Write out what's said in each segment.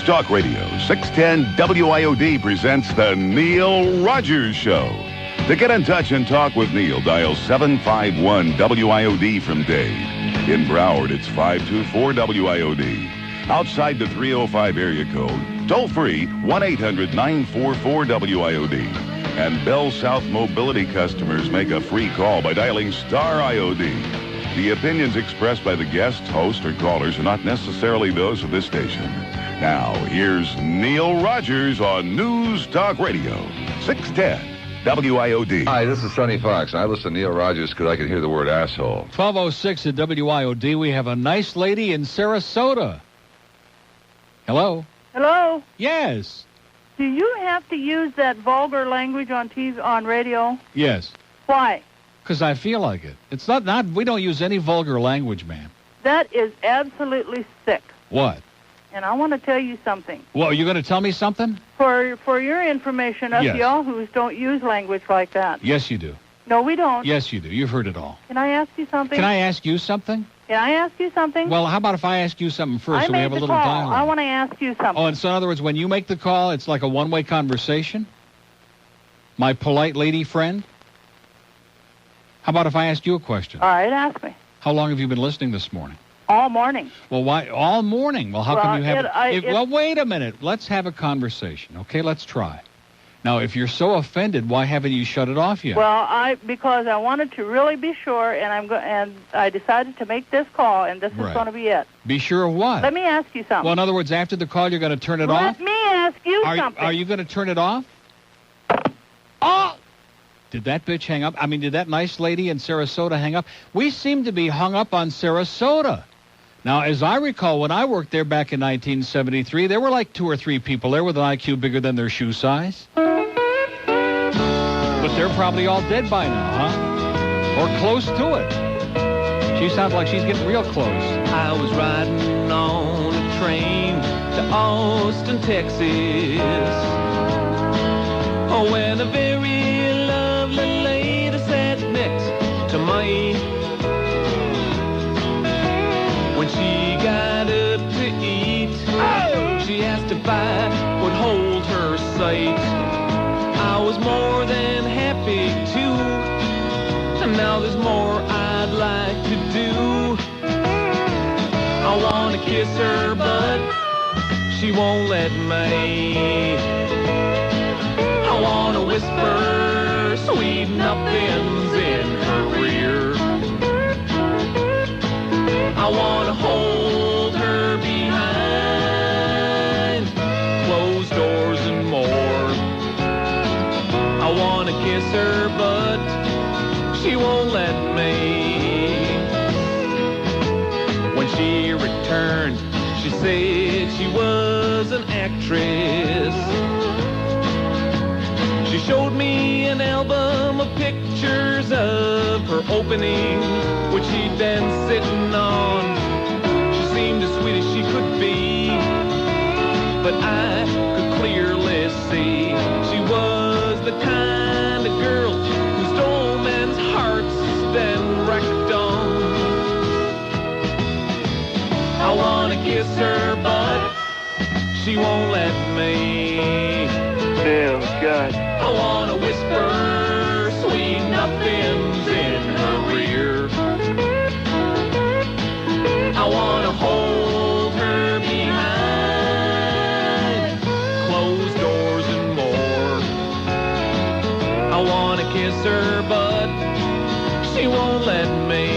News Talk Radio, 610 WIOD presents The Neil Rogers Show. To get in touch and talk with Neil, dial 751 WIOD from Dade. In Broward, it's 524 WIOD. Outside the 305 area code, toll free 1-800-944-WIOD. And Bell South Mobility customers make a free call by dialing star IOD. The opinions expressed by the guests, hosts, or callers are not necessarily those of this station. Now, here's Neil Rogers on News Talk Radio, 610 WIOD. Hi, this is Sonny Fox. I listen to Neil Rogers because I can hear the word asshole. 1206 at WIOD. We have a nice lady in Sarasota. Hello? Hello? Yes. Do you have to use that vulgar language on TV, on radio? Yes. Why? Because I feel like it. It's not, we don't use any vulgar language, ma'am. That is absolutely sick. What? And I want to tell you something. Well, are you going to tell me something? For your information, us Yes. yahoos don't use language like that. Yes, you do. No, we don't. Yes, you do. You've heard it all. Can I ask you something? Can I ask you something? Can I ask you something? Well, how about if I ask you something first I so we made have a the little call. dialogue? I want to ask you something. Oh, and so in other words, when you make the call, it's like a one-way conversation? My polite lady friend? How about if I ask you a question? All right, ask me. How long have you been listening this morning? All morning. Well, why all morning? Well, how come you have... it- well, wait a minute. Let's have a conversation, okay? Let's try. Now, if you're so offended, why haven't you shut it off yet? Well, because I wanted to really be sure, and I decided to make this call, and this is Right. going to be it. Be sure of what? Let me ask you something. Well, in other words, after the call, you're going to turn it off? Let me ask you something. Are you going to turn it off? Oh! Did that bitch hang up? I mean, did that nice lady in Sarasota hang up? We seem to be hung up on Sarasota. Now, as I recall, when I worked there back in 1973, there were like 2 or 3 people there with an IQ bigger than their shoe size. But they're probably all dead by now, huh? Or close to it. She sounds like she's getting real close. I was riding on a train to Austin, Texas. Oh, when a very lovely lady sat next to me. When she got up to eat, she asked if I would hold her sight. I was more than happy to, and now there's more I'd like to do. I want to kiss her, but she won't let me. I want to whisper sweet nothings in her ear. I want to hold her behind closed doors and more. I want to kiss her, but she won't let me. When she returned, she said she was an actress. She showed me an album of pictures of her opening, which she'd been sitting on. She seemed as sweet as she could be, but I could clearly see she was the kind of girl who stole men's hearts, then wrecked them. I want to kiss her, but she won't let me. Damn, God. I want to whisper sweet nothings in her ear. I want to hold her behind closed doors and more. I want to kiss her, but she won't let me.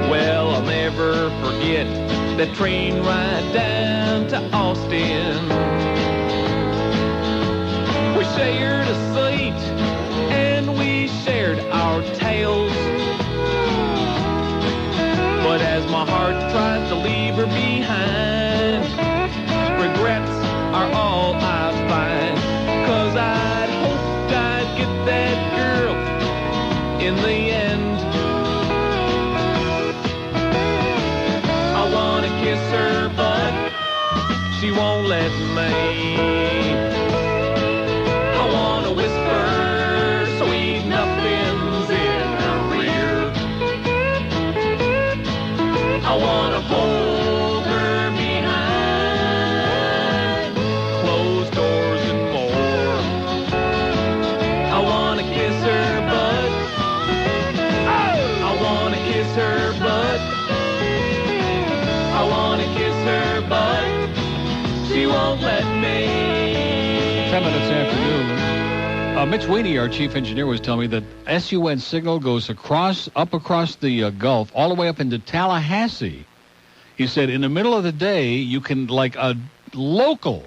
Well, I'll never forget that train ride down to Austin. We shared a seat and we shared our tales. But as my heart tries to leave her behind, regrets are all I find. 'Cause I'd hoped I'd get that girl in the end. I want to kiss her, but she won't let me. I want to whisper sweet nothings in her ear. I want to hold her behind won't let me. 10 minutes after noon. Mitch Weedy, our chief engineer, was telling me that SUN signal goes up across the Gulf, all the way up into Tallahassee. He said in the middle of the day, you can, like a local,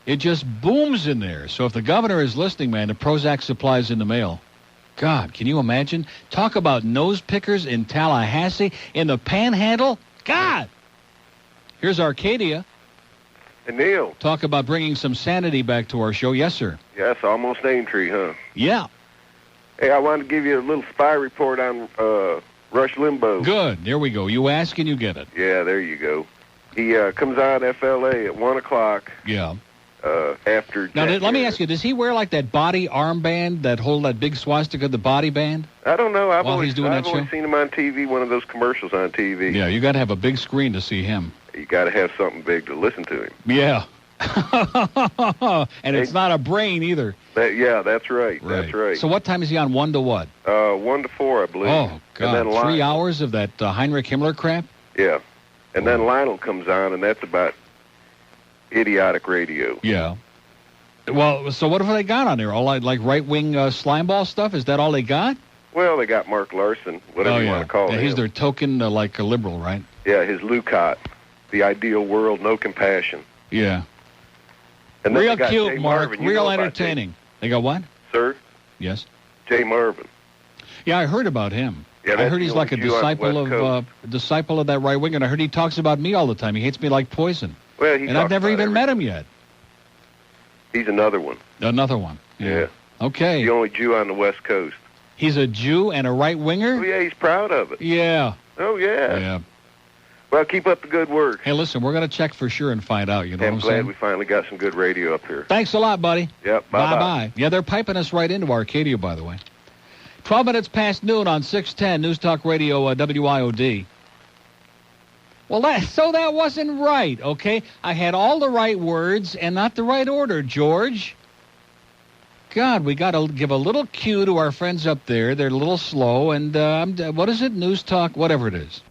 it just booms in there. So if the governor is listening, man, the Prozac supply's in the mail. God, can you imagine? Talk about nose pickers in Tallahassee, in the Panhandle. God! Here's Arcadia. Hey, Neil. Talk about bringing some sanity back to our show. Yes, sir. Yeah, it's almost Aintree, huh? Yeah. Hey, I wanted to give you a little spy report on Rush Limbaugh. Good. There we go. You ask and you get it. Yeah, there you go. He comes on FLA at 1 o'clock. Yeah. After. Now, let me ask you, does he wear like that body armband that hold that big swastika, the body band? I don't know. I've While always he's doing that show? seen him on TV, one of those commercials on TV. Yeah, you got to have a big screen to see him. You got to have something big to listen to him. Yeah. And it's not a brain either. Yeah, that's right. That's right. So what time is he on? 1 to what? 1 to 4, I believe. Oh, God. And then 3 hours of that Heinrich Himmler crap? Yeah. And then Lionel comes on, and that's about idiotic radio. Yeah. Well, so what have they got on there? All like right-wing slimeball stuff? Is that all they got? Well, they got Mark Larson, whatever you want to call him. He's their token, like a liberal, right? Yeah, his Lucot, the ideal world, no compassion. Yeah. And then real they got cute, Jay Mark. Marvin. You Real know about entertaining. They got what? Sir? Yes. Jay Marvin. Yeah, I heard about him. Yeah, I heard he's the like a only Jew on the disciple of that right wing, and I heard he talks about me all the time. He hates me like poison. Well, and I've never even met him yet. He's another one. Another one. Yeah. Okay. The only Jew on the West Coast. He's a Jew and a right winger? Oh, yeah, he's proud of it. Yeah. Oh, yeah. Yeah. Well, keep up the good work. Hey, listen, we're going to check for sure and find out. You know what I'm glad saying? we finally got some good radio up here. Thanks a lot, buddy. Yep, bye-bye. Yeah, they're piping us right into Arcadia, by the way. 12 minutes past noon on 610 News Talk Radio WIOD. Well, that wasn't right, okay? I had all the right words and not the right order, George. God, we got to give a little cue to our friends up there. They're a little slow, and what is it? News Talk, whatever it is.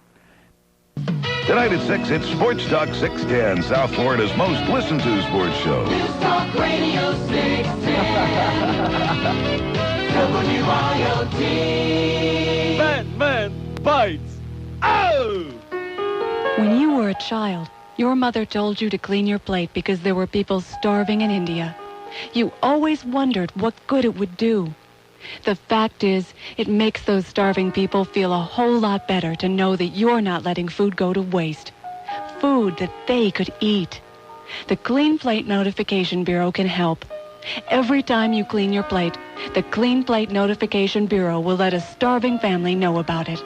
Tonight at 6, it's Sports Talk 610, South Florida's most listened to sports show. News Talk Radio 610. WIOD. Man bites. Oh! When you were a child, your mother told you to clean your plate because there were people starving in India. You always wondered what good it would do. The fact is, it makes those starving people feel a whole lot better to know that you're not letting food go to waste. Food that they could eat. The Clean Plate Notification Bureau can help. Every time you clean your plate, the Clean Plate Notification Bureau will let a starving family know about it.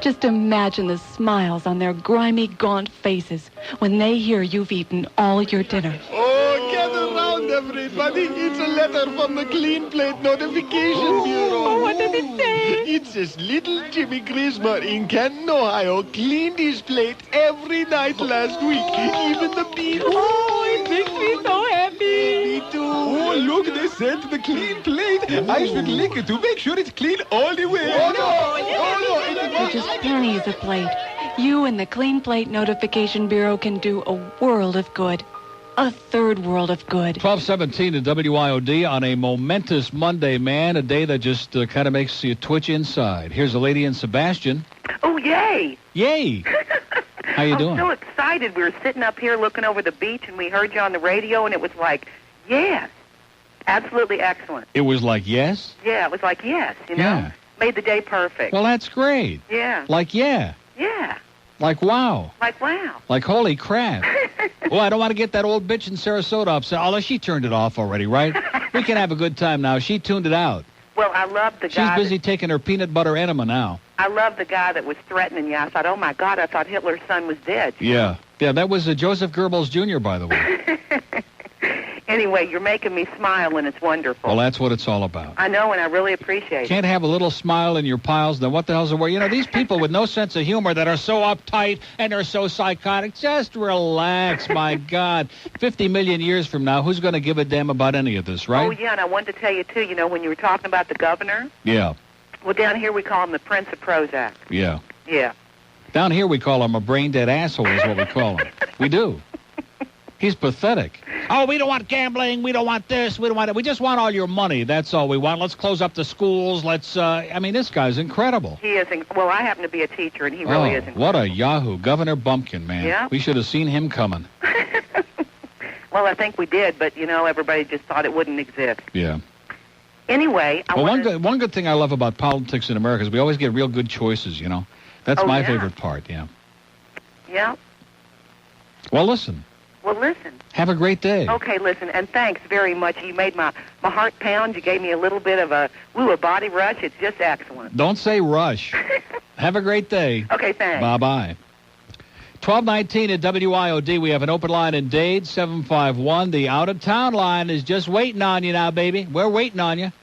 Just imagine the smiles on their grimy, gaunt faces when they hear you've eaten all your dinner. Oh, gather round, everybody. It's a letter from the Clean Plate Notification Bureau. What does it say? It says, little Jimmy Grismer in Canton, Ohio, cleaned his plate every night last week. Even the beans. Oh, it makes me so happy. Me too. Oh, look, they sent the clean plate. I should lick it to make sure it's clean all the way. Oh, no. For just pennies a plate, you and the Clean Plate Notification Bureau can do a world of good. A third world of good. 12:17 at WIOD on a momentous Monday, man. A day that just kind of makes you twitch inside. Here's a lady in Sebastian. Oh, yay. Yay. How you doing? I'm so excited. We were sitting up here looking over the beach, and we heard you on the radio, and it was like, yes. Absolutely excellent. It was like, yes? Yeah, it was like, yes, you know. Yeah. Made the day perfect. Well, that's great. Yeah. Like, yeah. Yeah. Like, wow. Like, wow. Like, holy crap. Well, I don't want to get that old bitch in Sarasota upset. Although she turned it off already, right? We can have a good time now. She tuned it out. Well, I love the guy. She's busy taking her peanut butter enema now. I love the guy that was threatening you. I thought, oh, my God, I thought Hitler's son was dead. Yeah. Yeah, that was Joseph Goebbels Jr., by the way. Anyway, you're making me smile, and it's wonderful. Well, that's what it's all about. I know, and I really appreciate it. Can't have a little smile in your piles, then what the hell's the word? You know, these people with no sense of humor that are so uptight and are so psychotic, just relax, my God. 50 million years from now, who's going to give a damn about any of this, right? Oh, yeah, and I wanted to tell you, too, you know, when you were talking about the governor. Yeah. Well, down here we call him the Prince of Prozac. Yeah. Yeah. Down here we call him a brain-dead asshole is what we call him. We do. He's pathetic. Oh, we don't want gambling. We don't want this. We don't want it. We just want all your money. That's all we want. Let's close up the schools. Let's, I mean, this guy's incredible. He is, well, I happen to be a teacher, and he really is incredible. What a yahoo. Governor Bumpkin, man. Yeah. We should have seen him coming. Well, I think we did, but, everybody just thought it wouldn't exist. Yeah. Anyway, one good thing I love about politics in America is we always get real good choices, That's my favorite part, yeah. Yeah. Well, listen. Have a great day. Okay, listen, and thanks very much. You made my heart pound. You gave me a little bit of a body rush. It's just excellent. Don't say rush. Have a great day. Okay, thanks. Bye-bye. 1219 at WIOD. We have an open line in Dade, 751. The out-of-town line is just waiting on you now, baby. We're waiting on you.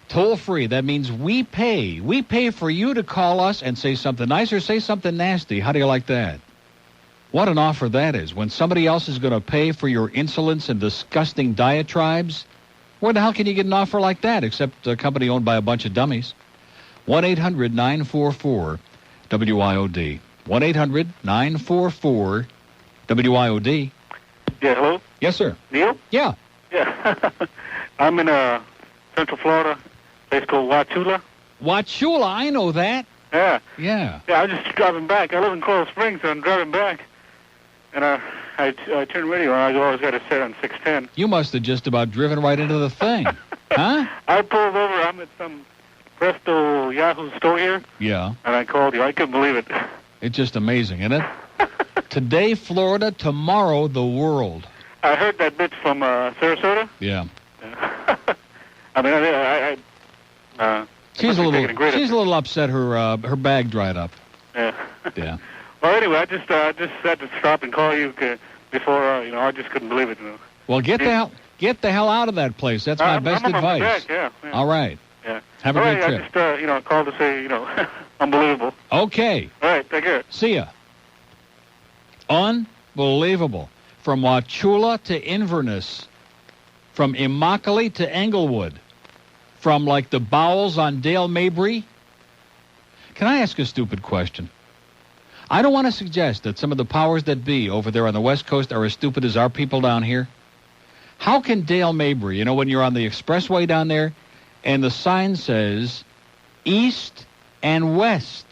Toll free. That means we pay. We pay for you to call us and say something nice or say something nasty. How do you like that? What an offer that is. When somebody else is going to pay for your insolence and disgusting diatribes, where the hell can you get an offer like that except a company owned by a bunch of dummies? 1-800-944-WIOD. 1-800-944-WIOD. Yeah, hello? Yes, sir. Neil? Yeah. Yeah. I'm in Central Florida, place called Wauchula. Wauchula, I know that. Yeah. Yeah. Yeah, I was just driving back. I live in Coral Springs, so I'm driving back. And I turn radio on. I always got to set on 610. You must have just about driven right into the thing. Huh? I pulled over. I'm at some Presto Yahoo store here. Yeah. And I called you. I couldn't believe it. It's just amazing, isn't it? Today, Florida. Tomorrow, the world. I heard that bitch from Sarasota. Yeah. I mean, she's a little upset. Her bag dried up. Yeah. Yeah. Well, anyway, I just had to stop and call you before I just couldn't believe it. Well, get the hell out of that place. That's my best advice. Back, yeah. All right. Yeah. Have a great trip. I just called to say unbelievable. Okay. All right. Take care. See ya. Unbelievable. From Wauchula to Inverness, from Immokalee to Englewood, from like the bowels on Dale Mabry. Can I ask a stupid question? I don't want to suggest that some of the powers that be over there on the West Coast are as stupid as our people down here. How can Dale Mabry, when you're on the expressway down there, and the sign says east and west,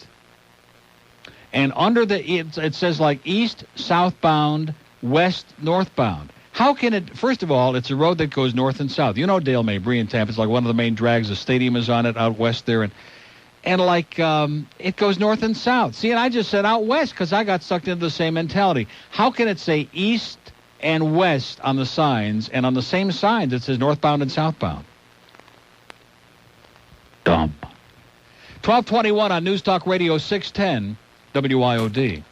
and under it says like east southbound, west northbound. How can it? First of all, it's a road that goes north and south. Dale Mabry in Tampa. It's like one of the main drags. The stadium is on it out west there, and it goes north and south. See, and I just said out west because I got sucked into the same mentality. How can it say east and west on the signs, and on the same signs it says northbound and southbound? Dumb. 1221 on News Talk Radio 610 WIOD.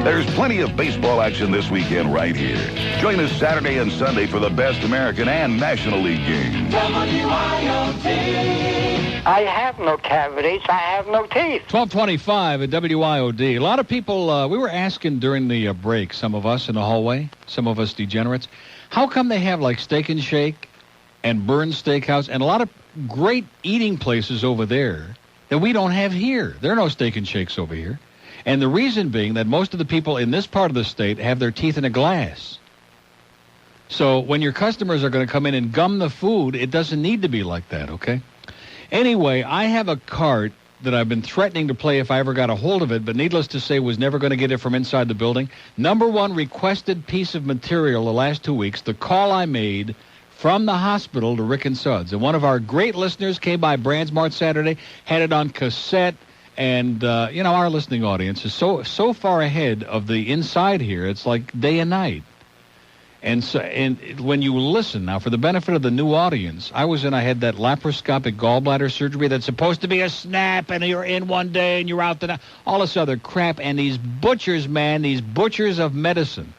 There's plenty of baseball action this weekend right here. Join us Saturday and Sunday for the best American and National League games. WIOD. I have no cavities. I have no teeth. 1225 at WIOD. A lot of people, we were asking during the break, some of us in the hallway, some of us degenerates, how come they have like Steak and Shake and Burns Steakhouse and a lot of great eating places over there that we don't have here? There are no Steak and Shakes over here. And the reason being that most of the people in this part of the state have their teeth in a glass. So when your customers are going to come in and gum the food, it doesn't need to be like that, okay? Anyway, I have a cart that I've been threatening to play if I ever got a hold of it, but needless to say, was never going to get it from inside the building. Number one requested piece of material the last 2 weeks, the call I made from the hospital to Rick and Suds. And one of our great listeners came by Brandsmart Saturday, had it on cassette, and, our listening audience is so far ahead of the inside here, it's like day and night. And when you listen, now, for the benefit of the new audience, I had that laparoscopic gallbladder surgery that's supposed to be a snap, and you're in one day and you're out the next, all this other crap. And these butchers, man, these butchers of medicine,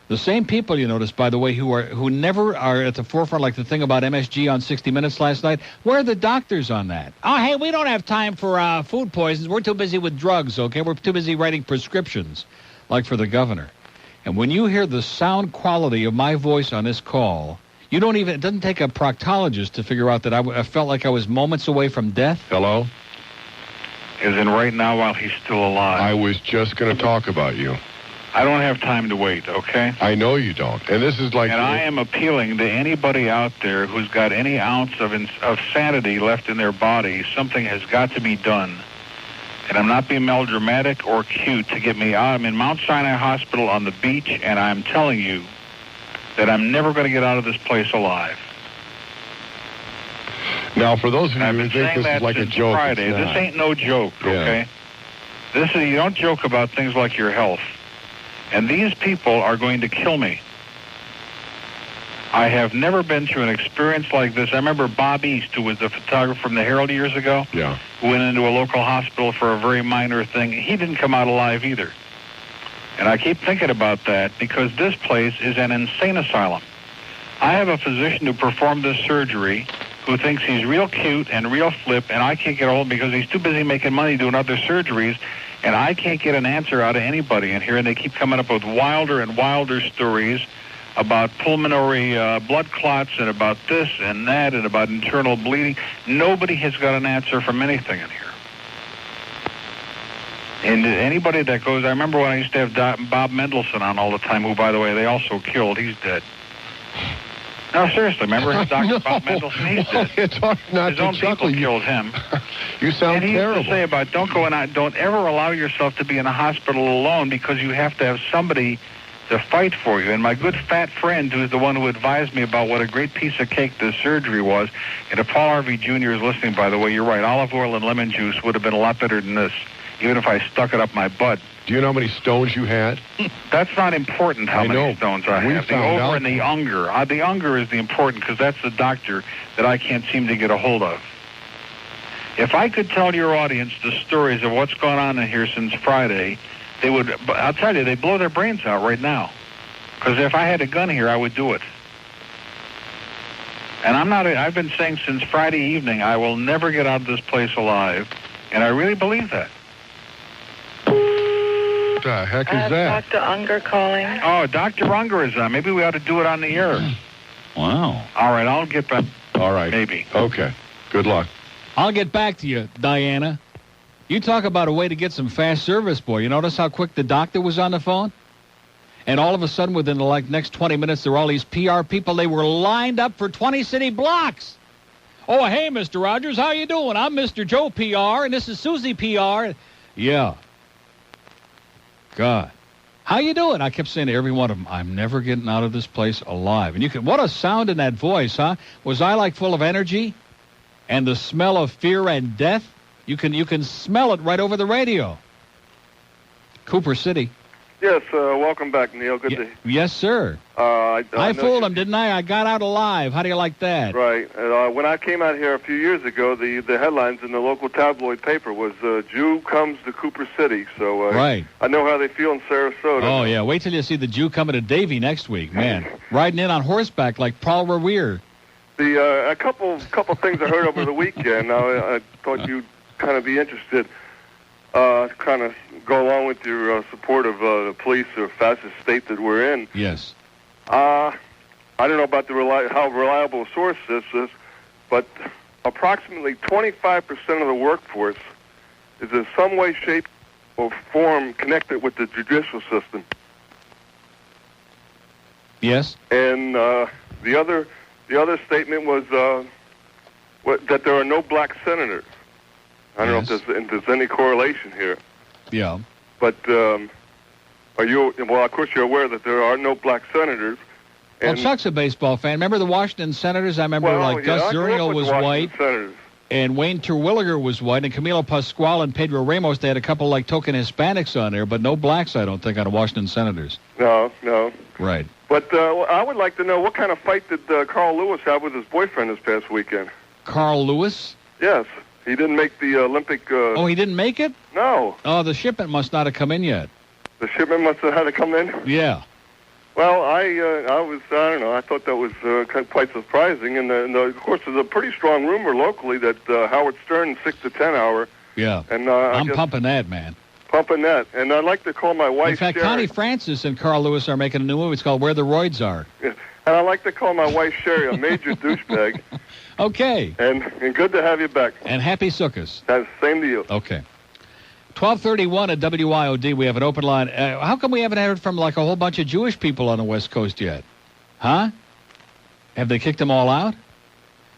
the same people, you notice, by the way, who never are at the forefront, like the thing about MSG on 60 Minutes last night. Where are the doctors on that? Oh, hey, we don't have time for food poisons. We're too busy with drugs, okay? We're too busy writing prescriptions, like for the governor. And when you hear the sound quality of my voice on this call, it doesn't take a proctologist to figure out that I felt like I was moments away from death. Hello? As in right now while he's still alive. I was just going to talk about you. I don't have time to wait, okay? I know you don't. And this is like... And I am appealing to anybody out there who's got any ounce of sanity left in their body. Something has got to be done. And I'm not being melodramatic or cute to get me out. I'm in Mount Sinai Hospital on the beach, and I'm telling you that I'm never going to get out of this place alive. Now, for those of you who think this is like a joke, Friday, this ain't no joke, okay? This is, you don't joke about things like your health. And these people are going to kill me. I have never been through an experience like this. I remember Bob East, who was the photographer from the Herald years ago, who went into a local hospital for a very minor thing. He didn't come out alive either. And I keep thinking about that because this place is an insane asylum. I have a physician who performed this surgery who thinks he's real cute and real flip, and I can't get a hold of him because he's too busy making money doing other surgeries. And I can't get an answer out of anybody in here, and they keep coming up with wilder and wilder stories about pulmonary blood clots and about this and that and about internal bleeding. Nobody has got an answer from anything in here. And anybody that goes, I remember when I used to have Bob Mendelsohn on all the time, who, by the way, they also killed. He's dead. No, seriously, remember Dr. Bob Mendelsohn? He's dead. It's hard not His own people killed him. You sound and he terrible. used to say about don't ever allow yourself to be in a hospital alone because you have to have somebody to fight for you. And my good fat friend, who is the one who advised me about what a great piece of cake this surgery was, and if Paul Harvey Jr. is listening, by the way, you're right, olive oil and lemon juice would have been a lot better than this, even if I stuck it up my butt. Do you know how many stones you had? That's not important, how many stones I have. The over and the unger. The unger is the important because that's the doctor that I can't seem to get a hold of. If I could tell your audience the stories of what's gone on in here since Friday, they would, I'll tell you, they'd blow their brains out right now. Because if I had a gun here, I would do it. And I've been saying since Friday evening, I will never get out of this place alive. And I really believe that. What the heck is that? Dr. Unger calling. Oh, Dr. Unger is on. Maybe we ought to do it on the air. Wow. All right, I'll get back. All right. Maybe. Okay. Good luck. I'll get back to you, Diana. You talk about a way to get some fast service, boy. You notice how quick the doctor was on the phone? And all of a sudden, within the next 20 minutes, there were all these PR people. They were lined up for 20 city blocks. Oh, hey, Mr. Rogers, how you doing? I'm Mr. Joe PR, and this is Susie PR. Yeah. God. How you doing? I kept saying to every one of them, I'm never getting out of this place alive. And what a sound in that voice, huh? Was I full of energy? And the smell of fear and death? You can smell it right over the radio. Cooper City. Yes, welcome back, Neil. Good to... Yes, sir. I fooled him, didn't I? I got out alive. How do you like that? Right. When I came out here a few years ago, the headlines in the local tabloid paper was Jew comes to Cooper City. So right. I know how they feel in Sarasota. Oh, yeah. Wait till you see the Jew coming to Davie next week, man. Riding in on horseback like Paul Revere. A couple things I heard over the weekend. I thought you'd kind of be interested. Kind of go along with your support of the police or fascist state that we're in. Yes. I don't know about how reliable a source this is, but approximately 25% of the workforce is in some way, shape, or form connected with the judicial system. Yes. And the other statement was that there are no black senators. I don't know if there's any correlation here. Yeah. But are you? Well, of course, you're aware that there are no black senators. Well, Chuck's a baseball fan. Remember the Washington Senators? I remember Gus Zuriel was white, and Wayne Terwilliger was white, and Camilo Pascual and Pedro Ramos. They had a couple token Hispanics on there, but no blacks, I don't think, on the Washington Senators. No. Right. But I would like to know what kind of fight did Carl Lewis have with his boyfriend this past weekend? Carl Lewis? Yes. He didn't make the Olympic... Oh, he didn't make it? No. Oh, the shipment must not have come in yet. The shipment must have had to come in? Yeah. Well, I don't know, I thought that was quite surprising. And, of course, there's a pretty strong rumor locally that Howard Stern, 6 to 10 hour... Yeah. And I'm pumping that, man. Pumping that. And I'd like to call my wife, in fact, Sherry. Connie Francis and Carl Lewis are making a new movie. It's called Where the Roids Are. Yeah. And I'd like to call my wife, Sherry, a major douchebag. Okay. And good to have you back. And happy Sukkot. Same to you. Okay. 1231 at WIOD. We have an open line. How come we haven't heard from like a whole bunch of Jewish people on the West Coast yet? Huh? Have they kicked them all out?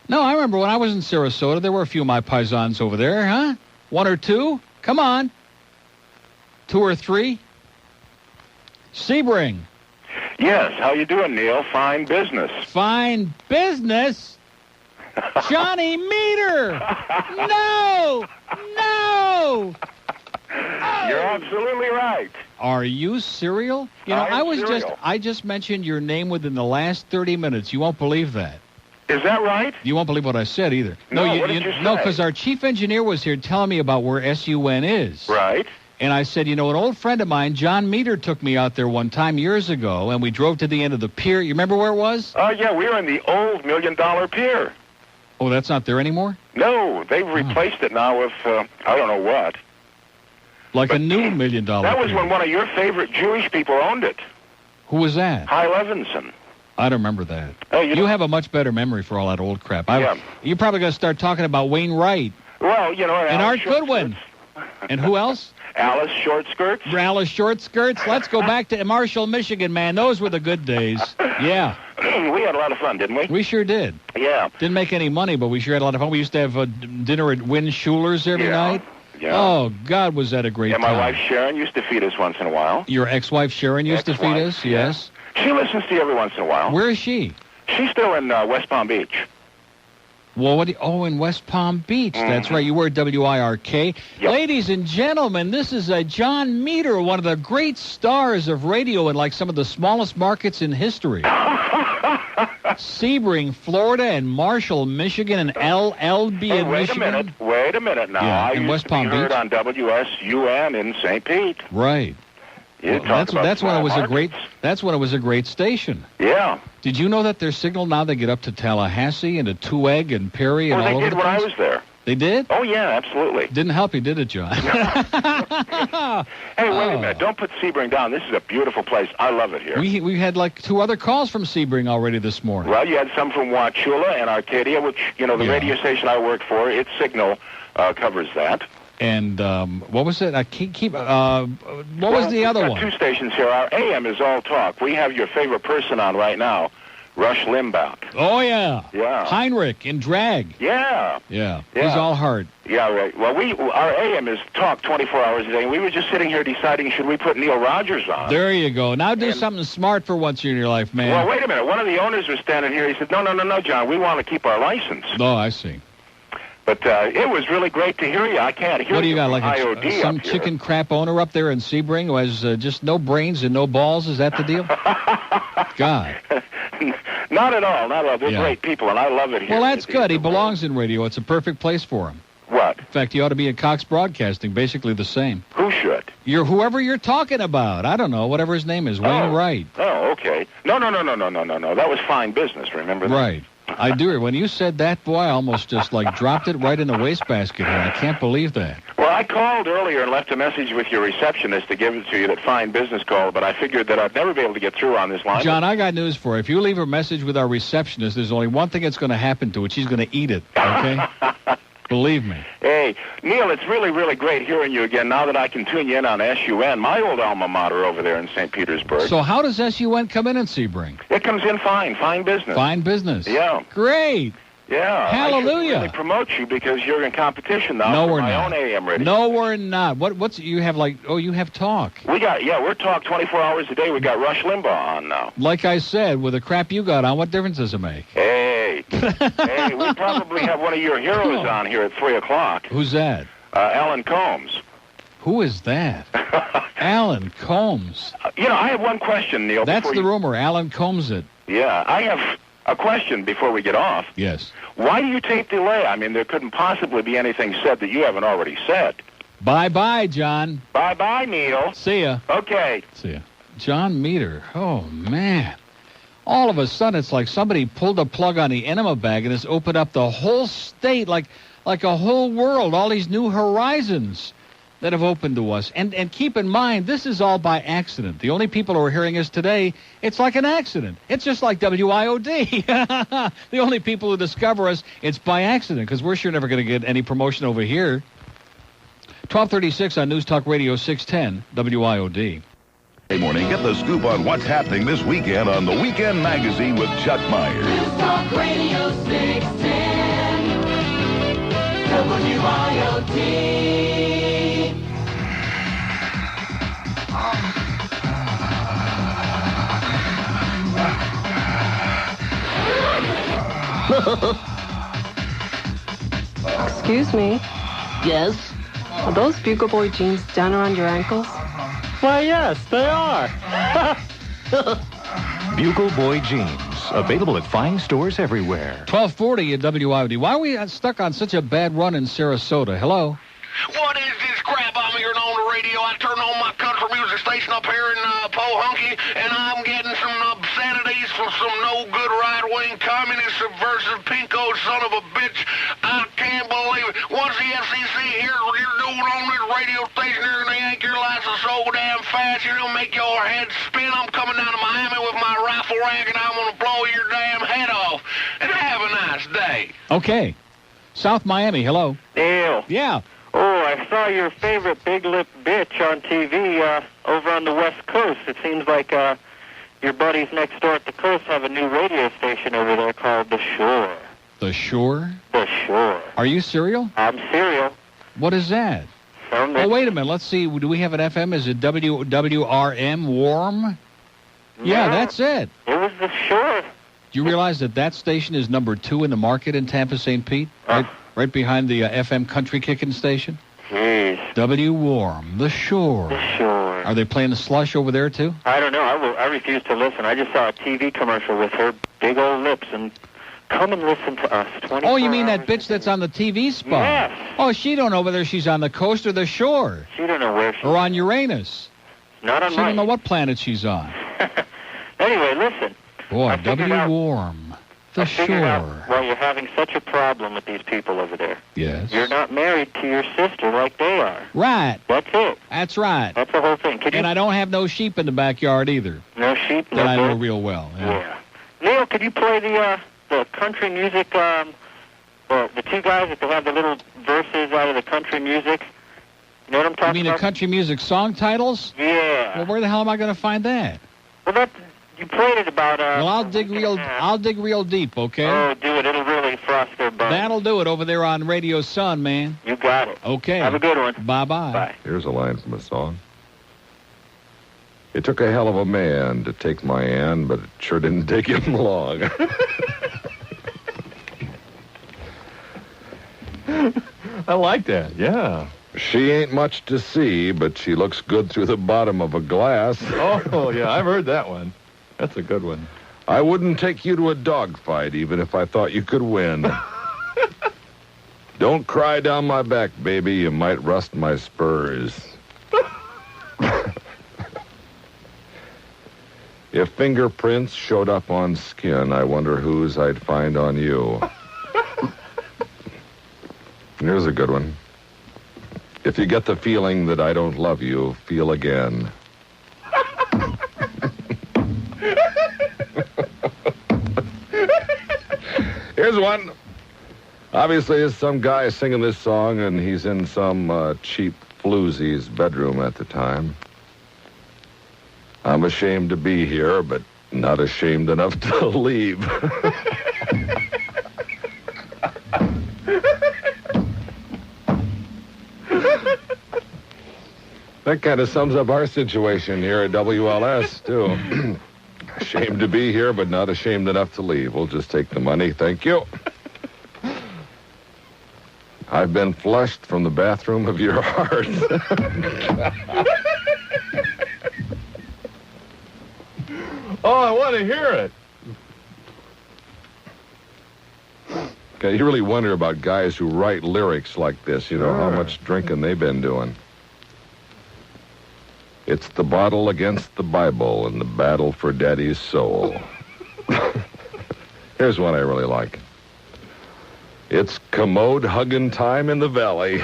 No, I remember when I was in Sarasota, there were a few of my paisans over there, huh? 1 or 2? Come on. 2 or 3? Sebring. Yes, how you doing, Neil? Fine business. Fine business? Johnny Meter! No! No! You're absolutely right. Are you serial? You know, I just mentioned your name within the last 30 minutes. You won't believe that. Is that right? You won't believe what I said either. No, what did you say? No, because our chief engineer was here telling me about where SUN is. Right. And I said, you know, an old friend of mine, John Meter, took me out there one time years ago, and we drove to the end of the pier. You remember where it was? Oh, yeah, we were in the old $1 Million Pier. Oh, that's not there anymore? No, they've replaced it now with, I don't know what. Like a new $1 million pier. That was when one of your favorite Jewish people owned it. Who was that? Hy Levinson. I don't remember that. Oh, you have a much better memory for all that old crap. Yeah. You're probably going to start talking about Wayne Wright. Well, you know, and Art Goodwin. And who else? Alice Short Skirts. Alice Short Skirts. Let's go back to Marshall, Michigan, man. Those were the good days. Yeah. We had a lot of fun, didn't we? We sure did. Yeah. Didn't make any money, but we sure had a lot of fun. We used to have dinner at Win Schuler's every night. Yeah. Oh, God, was that a great time. And my wife Sharon used to feed us once in a while. Your ex-wife Sharon used to feed us? Yeah. Yes. She listens to you every once in a while. Where is she? She's still in West Palm Beach. Well, in West Palm Beach. Mm-hmm. That's right. You were at WIRK. Yep. Ladies and gentlemen, this is John Meter, one of the great stars of radio in like some of the smallest markets in history. Sebring, Florida, and Marshall, Michigan, and LLB in Michigan. Wait a minute now. Yeah, I in used West to Palm be heard Beach. on WSUN in St. Pete. Right. Well, that's when it was a great. That's when it was a great station. Yeah. Did you know that their signal now they get up to Tallahassee and to Two Egg and Perry and all over the place? They did when I was there. They did? Oh yeah, absolutely. Didn't help you, did it, John? Hey, wait a minute! Don't put Sebring down. This is a beautiful place. I love it here. We had like 2 other calls from Sebring already this morning. Well, you had some from Wauchula and Arcadia, which the radio station I work for, its signal covers that. And what was it? I keep. What was the other one? 2 stations here. Our AM is All Talk. We have your favorite person on right now, Rush Limbaugh. Oh yeah. Yeah. Heinrich in drag. Yeah. Yeah. He's all heart. Yeah, right. Well, our AM is Talk 24 hours a day. And we were just sitting here deciding should we put Neil Rogers on. There you go. Now do something smart for once in your life, man. Well, wait a minute. One of the owners was standing here. He said, No, John. We want to keep our license. Oh, I see. But it was really great to hear you. I can't hear What do you got, like IOD some chicken crap owner up there in Sebring who has just no brains and no balls? Is that the deal? God. Not at all. Not at all. They're great people, and I love it here. Well, that's good. He belongs in radio. It's a perfect place for him. What? In fact, he ought to be at Cox Broadcasting, basically the same. Who should? Whoever you're talking about. I don't know, whatever his name is. Wayne Wright. Oh, okay. No. That was Fine Business, remember that? Right. I do. When you said that, boy, I almost just like dropped it right in the wastebasket here. I can't believe that. Well, I called earlier and left a message with your receptionist to give it to you that Fine Business called, but I figured that I'd never be able to get through on this line. John, I got news for you. If you leave a message with our receptionist, there's only one thing that's going to happen to it. She's going to eat it, okay? Believe me. Hey, Neil, it's really, really great hearing you again now that I can tune you in on SUN, my old alma mater over there in St. Petersburg. So how does SUN come in Sebring? It comes in fine. Fine business. Fine business. Yeah. Great. Yeah. Hallelujah. I should really promote you because you're in competition now no, for we're my not. own AM radio. No, we're not. What's you have like? Oh, you have talk. We're Talk 24 hours a day. We got Rush Limbaugh on now. Like I said, with the crap you got on, what difference does it make? Hey, we probably have one of your heroes on here at 3 o'clock. Who's that? Alan Combs. Who is that? Alan Combs. I have one question, Neil. That's the rumor. Alan Combs it. Yeah, I have a question before we get off. Yes. Why do you tape delay? I mean, there couldn't possibly be anything said that you haven't already said. Bye-bye, John. Bye-bye, Neil. See ya. Okay. See ya. John Meter. Oh, man. All of a sudden, it's like somebody pulled a plug on the enema bag and has opened up the whole state, like a whole world, all these new horizons that have opened to us. And keep in mind, this is all by accident. The only people who are hearing us today, it's like an accident. It's just like WIOD. The only people who discover us, it's by accident, because we're sure never going to get any promotion over here. 1236 on News Talk Radio 610 WIOD. Hey, morning. Get the scoop on what's happening this weekend on The Weekend Magazine with Chuck Myers. News Talk Radio 610 WIOD. Excuse me. Yes? Are those Bugle Boy jeans down around your ankles? Why, yes, they are. Bugle Boy jeans. Available at fine stores everywhere. 1240 at WIOD. Why are we stuck on such a bad run in Sarasota? Hello? What is this crap I'm hearing on the radio? I turn on my country music station up here in Pohunky, and I'm getting some obscenities from some no-good right-wing communist subversive pinko son of a bitch. I can't believe it. Once the FCC hears what you're doing on this radio station here, and they yank your license so damn fast, you're gonna make your head spin. I'm coming down to Miami with my rifle rack, and I'm gonna blow your damn head off. And have a nice day. Okay. South Miami, hello. Dale. Yeah. Oh, I saw your favorite big lip bitch on TV over on the West Coast. It seems like your buddies next door at the coast have a new radio station over there called The Shore. The Shore? The Shore. Are you serial? I'm serial. What is that? Oh, wait a minute. Let's see. Do we have an FM? Is it WRM, Warm? Yeah, that's it. It was The Shore. Do you realize that station is number 2 in the market in Tampa, St. Pete? Right behind the FM country kicking station? Jeez. W Warm, The Shore. The Shore. Are they playing the Slush over there, too? I don't know. I refuse to listen. I just saw a TV commercial with her big old lips, and come and listen to us. 24 Oh, you mean that hours bitch that's on the TV spot? Yes. Oh, she don't know whether she's on the coast or the shore. She don't know where she's Or on Uranus. Not on She mine. don't know what planet she's on. Anyway, listen. Boy, I figured W out- Warm, The I figured out Shore. why you're having such a problem with these people over there. Yes. You're not married to your sister like they are. Right. That's it. That's right. That's the whole thing. And I don't have no sheep in the backyard either. No sheep, no That I know goats? real well. Yeah. Neil, could you play the country music, the two guys that they have the little verses out of the country music? You know what I'm You talking mean about? the country music song titles? Yeah. Well, where the hell am I going to find that? Well, you played it about... Well, I'll dig real deep, okay? Oh, do it. It'll really frost their bones. That'll do it over there on Radio Sun, man. You got it. Okay. Have a good one. Bye-bye. Bye. Here's a line from a song. It took a hell of a man to take my hand, but it sure didn't take him long. I like that, yeah. She ain't much to see, but she looks good through the bottom of a glass. Oh, yeah, I've heard that one. That's a good one. I wouldn't take you to a dogfight, even if I thought you could win. Don't cry down my back, baby. You might rust my spurs. If fingerprints showed up on skin, I wonder whose I'd find on you. Here's a good one. If you get the feeling that I don't love you, feel again. Here's one. Obviously, it's some guy singing this song, and he's in some cheap floozy's bedroom at the time. I'm ashamed to be here, but not ashamed enough to leave. That kind of sums up our situation here at WLS, too. Ashamed to be here, but not ashamed enough to leave. We'll just take the money. Thank you. I've been flushed from the bathroom of your heart. Oh, I want to hear it. Okay, you really wonder about guys who write lyrics like this, you know, how much drinking they've been doing. It's the bottle against the Bible and the battle for Daddy's soul. Here's one I really like. It's commode hugging time in the valley.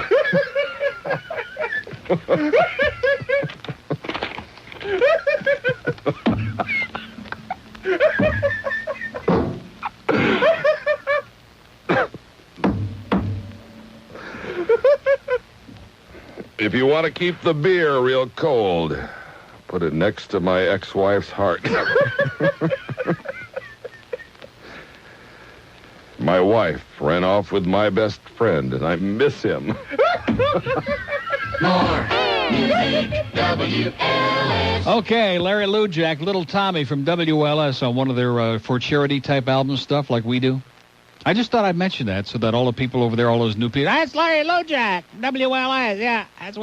If you want to keep the beer real cold, put it next to my ex-wife's heart. My wife ran off with my best friend, and I miss him. More music, WLS. Okay, Larry Lujack, Little Tommy from WLS on one of their for charity type album stuff like we do. I just thought I'd mention that so that all the people over there, all those new people, that's Larry Lujack, WLS, yeah, that's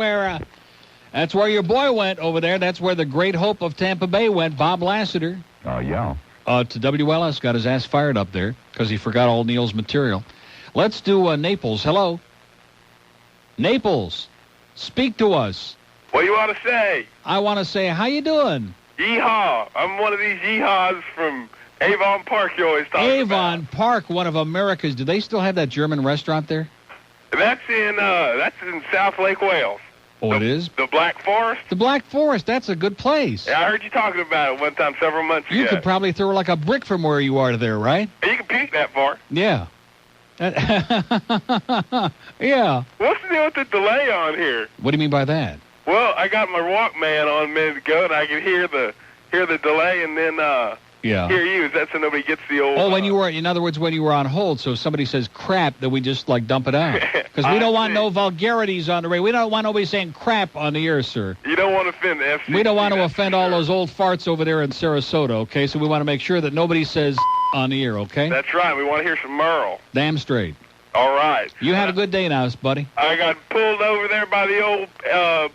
where your boy went over there. That's where the great hope of Tampa Bay went, Bob Lassiter. Oh, yeah. To WLS, got his ass fired up there because he forgot all Neil's material. Let's do Naples. Hello. Naples, speak to us. What do you want to say? I want to say, how you doing? Yeehaw. I'm one of these yeehaws from Avon Park you always talk about. Avon Park, one of America's. Do they still have that German restaurant there? That's in South Lake Wales. Oh, it is? The Black Forest? The Black Forest, that's a good place. Yeah, I heard you talking about it one time several months ago. You could probably throw like a brick from where you are to there, right? You can peek that far. Yeah. Yeah. What's the deal with the delay on here? What do you mean by that? Well, I got my Walkman on a minute ago, and I could hear the delay, and then hear you. Is that so nobody gets the old... Oh, when you were, in other words, when you were on hold, so if somebody says crap, then we just, like, dump it out. Because we don't want no vulgarities on the radio. We don't want nobody saying crap on the air, sir. You don't want to offend the FCC. We don't want to offend all those old farts over there in Sarasota, okay? So we want to make sure that nobody says on the air, okay? That's right. We want to hear some Merle. Damn straight. All right. You have a good day now, buddy. I got pulled over there by the old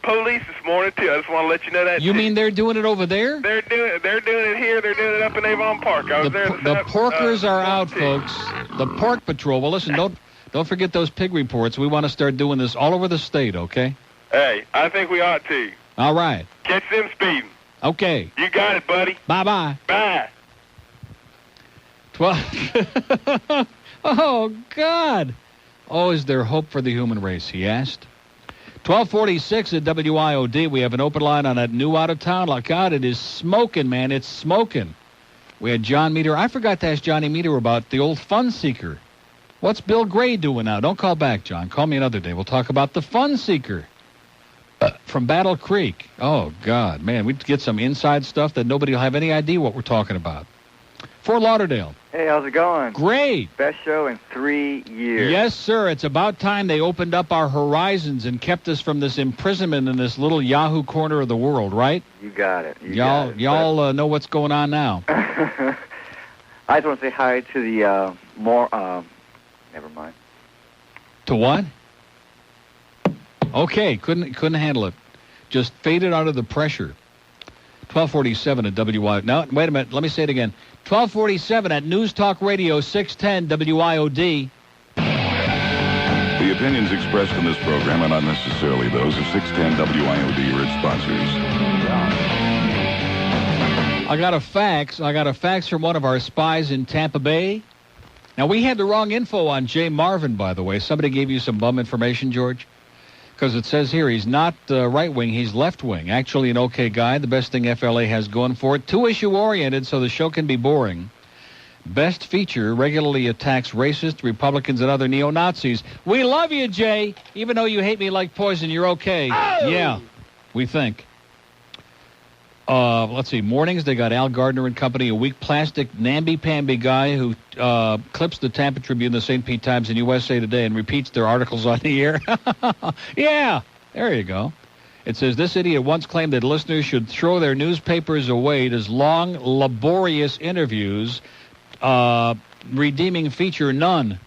police this morning, too. I just want to let you know that. You mean they're doing it over there? They're doing it here. They're doing it up in Avon Park. I was there. The porkers are out, folks. The Pork Patrol. Well, listen, don't forget those pig reports. We want to start doing this all over the state, okay? Hey, I think we ought to. All right. Catch them speeding. Okay. You got it, buddy. Bye-bye. Bye. 12. Oh, God. Oh, is there hope for the human race, he asked. 1246 at WIOD. We have an open line on that new out-of-town. Like, God, it is smoking, man. It's smoking. We had John Meter. I forgot to ask Johnny Meter about the old Fun Seeker. What's Bill Gray doing now? Don't call back, John. Call me another day. We'll talk about the Fun Seeker from Battle Creek. Oh, God, man. We'd get some inside stuff that nobody will have any idea what we're talking about. Fort Lauderdale. Hey, how's it going? Great. Best show in 3 years. Yes, sir. It's about time they opened up our horizons and kept us from this imprisonment in this little Yahoo corner of the world, right? You got it. Y'all know what's going on now. I just want to say hi to the never mind. To what? Okay, couldn't handle it. Just faded out of the pressure. 1247 at WIOD. No, wait a minute. Let me say it again. 1247 at News Talk Radio 610 WIOD. The opinions expressed in this program are not necessarily those of 610 WIOD or its sponsors. I got a fax from one of our spies in Tampa Bay. Now, we had the wrong info on Jay Marvin, by the way. Somebody gave you some bum information, George? Because it says here he's not right-wing, he's left-wing. Actually an okay guy, the best thing FLA has going for it. 2-issue-oriented, so the show can be boring. Best feature, regularly attacks racist, Republicans, and other neo-Nazis. We love you, Jay. Even though you hate me like poison, you're okay. Oh! Yeah, we think. Let's see, mornings, they got Al Gardner and company, a weak plastic namby-pamby guy who clips the Tampa Tribune, the St. Pete Times, and USA Today and repeats their articles on the air. Yeah, there you go. It says, this idiot once claimed that listeners should throw their newspapers away as long, laborious interviews, redeeming feature none.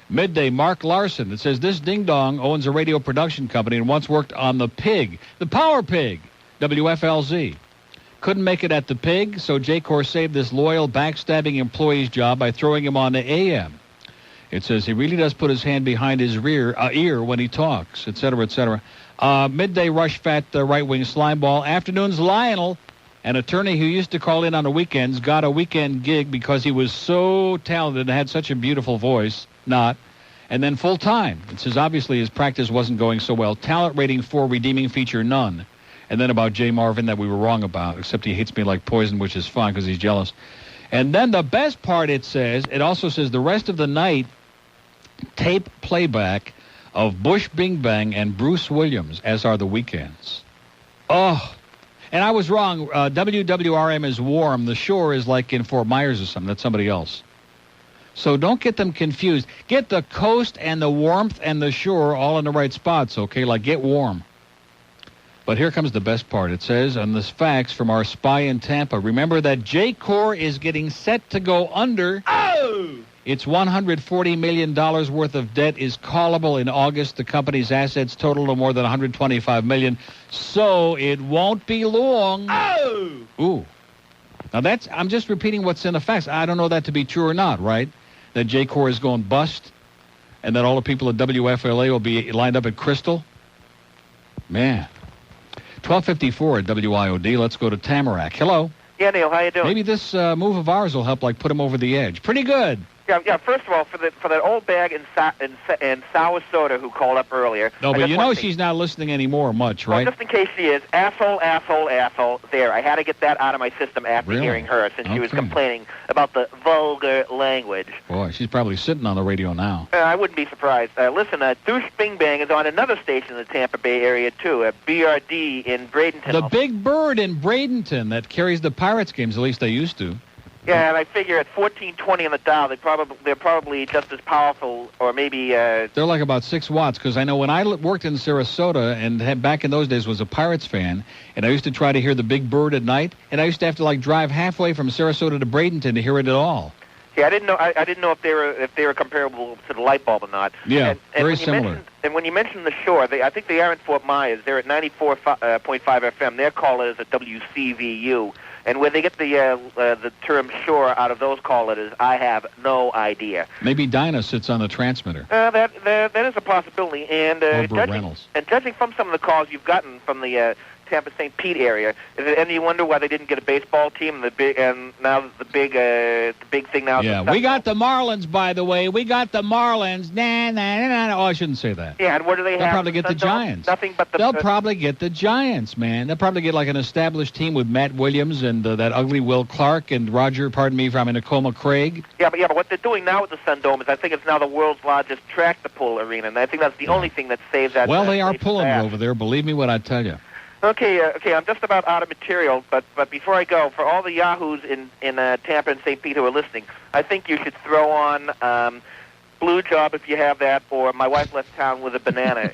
Midday, Mark Larson. It says, this ding-dong owns a radio production company and once worked on The Pig, the Power Pig. WFLZ. Couldn't make it at the Pig, so J-Corps saved this loyal, backstabbing employee's job by throwing him on the AM. It says he really does put his hand behind his ear when he talks, etc., etc. Midday, Rush Fat, right-wing slimeball. Afternoons, Lionel, an attorney who used to call in on the weekends, got a weekend gig because he was so talented and had such a beautiful voice. Not. And then full-time. It says obviously his practice wasn't going so well. Talent rating 4, redeeming feature none. And then about Jay Marvin that we were wrong about, except he hates me like poison, which is fine because he's jealous. And then the best part, it also says the rest of the night, tape playback of Bush Bing Bang and Bruce Williams, as are the Weekends. Oh, and I was wrong. WWRM is warm. The shore is like in Fort Myers or something. That's somebody else. So don't get them confused. Get the coast and the warmth and the shore all in the right spots, okay? Like get warm. But here comes the best part. It says on this fax from our spy in Tampa, remember that J-Corps is getting set to go under. Oh! Its $140 million worth of debt is callable in August. The company's assets total to more than $125 million, so it won't be long. Oh! Ooh. Now I'm just repeating what's in the facts. I don't know that to be true or not, right? That J-Corps is going bust, and that all the people at WFLA will be lined up at Crystal. Man. 12:54 at WIOD. Let's go to Tamarack. Hello. Yeah, Neil, how you doing? Maybe this move of ours will help, like, put him over the edge. Pretty good. Yeah. First of all, for that old bag in Sarasota who called up earlier. No, but you know she's not listening anymore much, right? Well, just in case she is, asshole. There, I had to get that out of my system after hearing her, since she was complaining about the vulgar language. Boy, she's probably sitting on the radio now. I wouldn't be surprised. Listen, Douche Bing Bang is on another station in the Tampa Bay area too, BRD in Bradenton. The Big Bird in Bradenton that carries the Pirates games. At least they used to. Yeah, and I figure at 1420 on the dial, they're probably just as powerful, or maybe. They're like about 6 watts, because I know when I worked in Sarasota and back in those days was a Pirates fan, and I used to try to hear the Big Bird at night, and I used to have to like drive halfway from Sarasota to Bradenton to hear it at all. Yeah, I didn't know if they were comparable to the light bulb or not. Yeah, and very similar. And when you mentioned the shore, I think they are in Fort Myers. They're at 94.5 FM. Their call is at WCVU. And where they get the term shore out of those call letters, I have no idea. Maybe Dinah sits on the transmitter. That is a possibility. And judging from some of the calls you've gotten from the Tampa St. Pete area, is it any wonder why they didn't get a baseball team? Now the big thing now. Yeah, we got the Marlins, by the way. We got the Marlins. Nah. Oh, I shouldn't say that. Yeah, and what do they have? They'll probably get the Giants. Nothing but They'll probably get the Giants, man. They'll probably get like an established team with Matt Williams and that ugly Will Clark and Roger, pardon me, from Tacoma Craig. Yeah, but what they're doing now with the Sun Dome is I think it's now the world's largest track-to-pull arena, and I think that's the only thing that saves that. Well, they are pulling it over there. Believe me when I tell you. Okay, I'm just about out of material, but before I go, for all the yahoos in Tampa and St. Pete who are listening, I think you should throw on Blue Job if you have that, or My Wife Left Town with a Banana,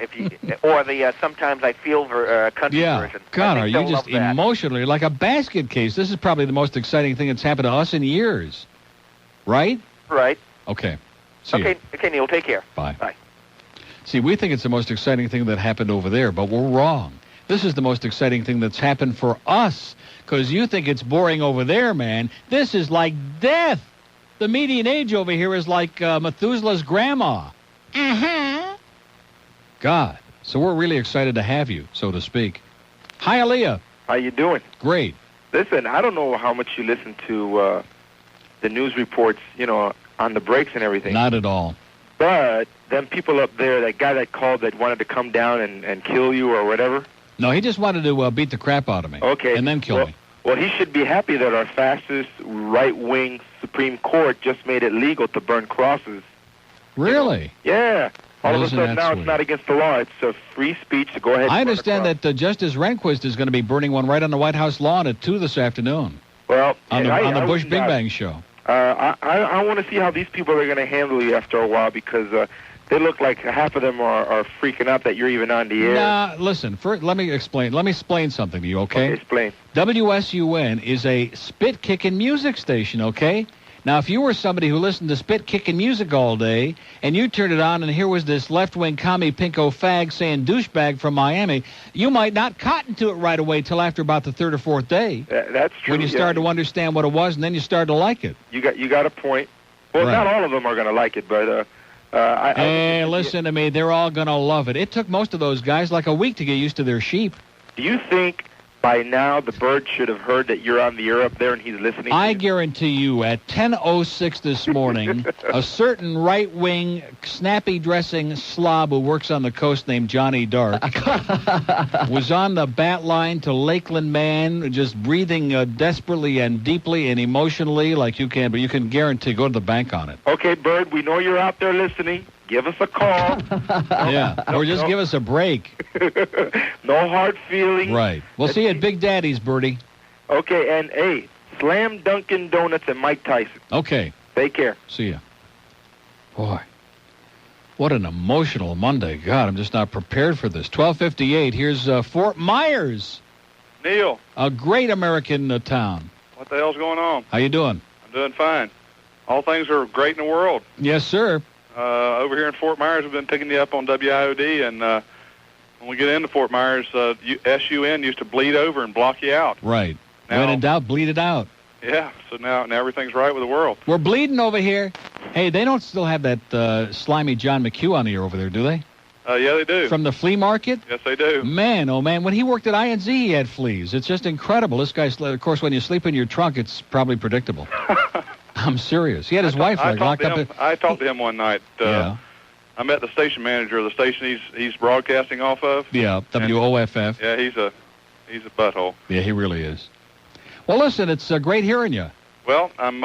or the Sometimes I Feel country version. God, are you just emotionally like a basket case? This is probably the most exciting thing that's happened to us in years, right? Right. Okay. See you. Okay, Neil, take care. Bye. Bye. See, we think it's the most exciting thing that happened over there, but we're wrong. This is the most exciting thing that's happened for us, because you think it's boring over there, man. This is like death. The median age over here is like Methuselah's grandma. Mm-hmm. God. So we're really excited to have you, so to speak. Hi, Aaliyah. How you doing? Great. Listen, I don't know how much you listen to the news reports, on the breaks and everything. Not at all. But them people up there, that guy that called that wanted to come down and kill you or whatever. No, he just wanted to beat the crap out of me. Okay. And then kill me. Well, he should be happy that our fastest right-wing Supreme Court just made it legal to burn crosses. Really? Yeah. All of a sudden now it's not against the law. It's a free speech to go ahead and I understand that Justice Rehnquist is going to be burning one right on the White House lawn at 2 this afternoon. Well, on the Bush Bing Bang show. I want to see how these people are going to handle you after a while, because they look like half of them are freaking out that you're even on the air. Nah, listen, let me explain something to you, okay? Okay, explain. WSUN is a spit-kicking music station, okay? Now, if you were somebody who listened to spit-kicking music all day, and you turned it on and here was this left-wing commie pinko fag saying douchebag from Miami, you might not cotton to it right away till after about the 3rd or 4th day. That's true. When you started to understand what it was, and then you started to like it. You got a point. Well, right. Not all of them are going to like it, but... Hey, listen to me. They're all going to love it. It took most of those guys like a week to get used to their sheep. Do you think by now the bird should have heard that you're on the air up there and he's listening? I guarantee you at 10:06 this morning, a certain right-wing, snappy-dressing slob who works on the coast named Johnny Dark was on the bat line to Lakeland Man, just breathing desperately and deeply and emotionally like you can, but you can guarantee, go to the bank on it. Okay, Bird, we know you're out there listening. give us a call. Yeah, or just give us a break. No hard feelings. Right. We'll see you at Big Daddy's, Bertie. Okay, and hey, Slam Dunkin' Donuts and Mike Tyson. Okay. Take care. See ya. Boy, what an emotional Monday. God, I'm just not prepared for this. 12:58. Here's Fort Myers. Neil. A great American town. What the hell's going on? How you doing? I'm doing fine. All things are great in the world. Yes, sir. Over here in Fort Myers, we've been picking you up on WIOD, and when we get into Fort Myers, SUN used to bleed over and block you out. Right. Now, when in doubt, bleed it out. Yeah, so now everything's right with the world. We're bleeding over here. Hey, they don't still have that slimy John McHugh on the air over there, do they? Yeah, they do. From the flea market? Yes, they do. Man, oh man, when he worked at INZ, he had fleas. It's just incredible. This guy's, of course, when you sleep in your trunk, it's probably predictable. I'm serious. He had his wife locked up. I talked to him one night. Yeah. I met the station manager of the station he's broadcasting off of. Yeah, WOFF. Yeah, he's a butthole. Yeah, he really is. Well, listen, it's great hearing you. Well, I'm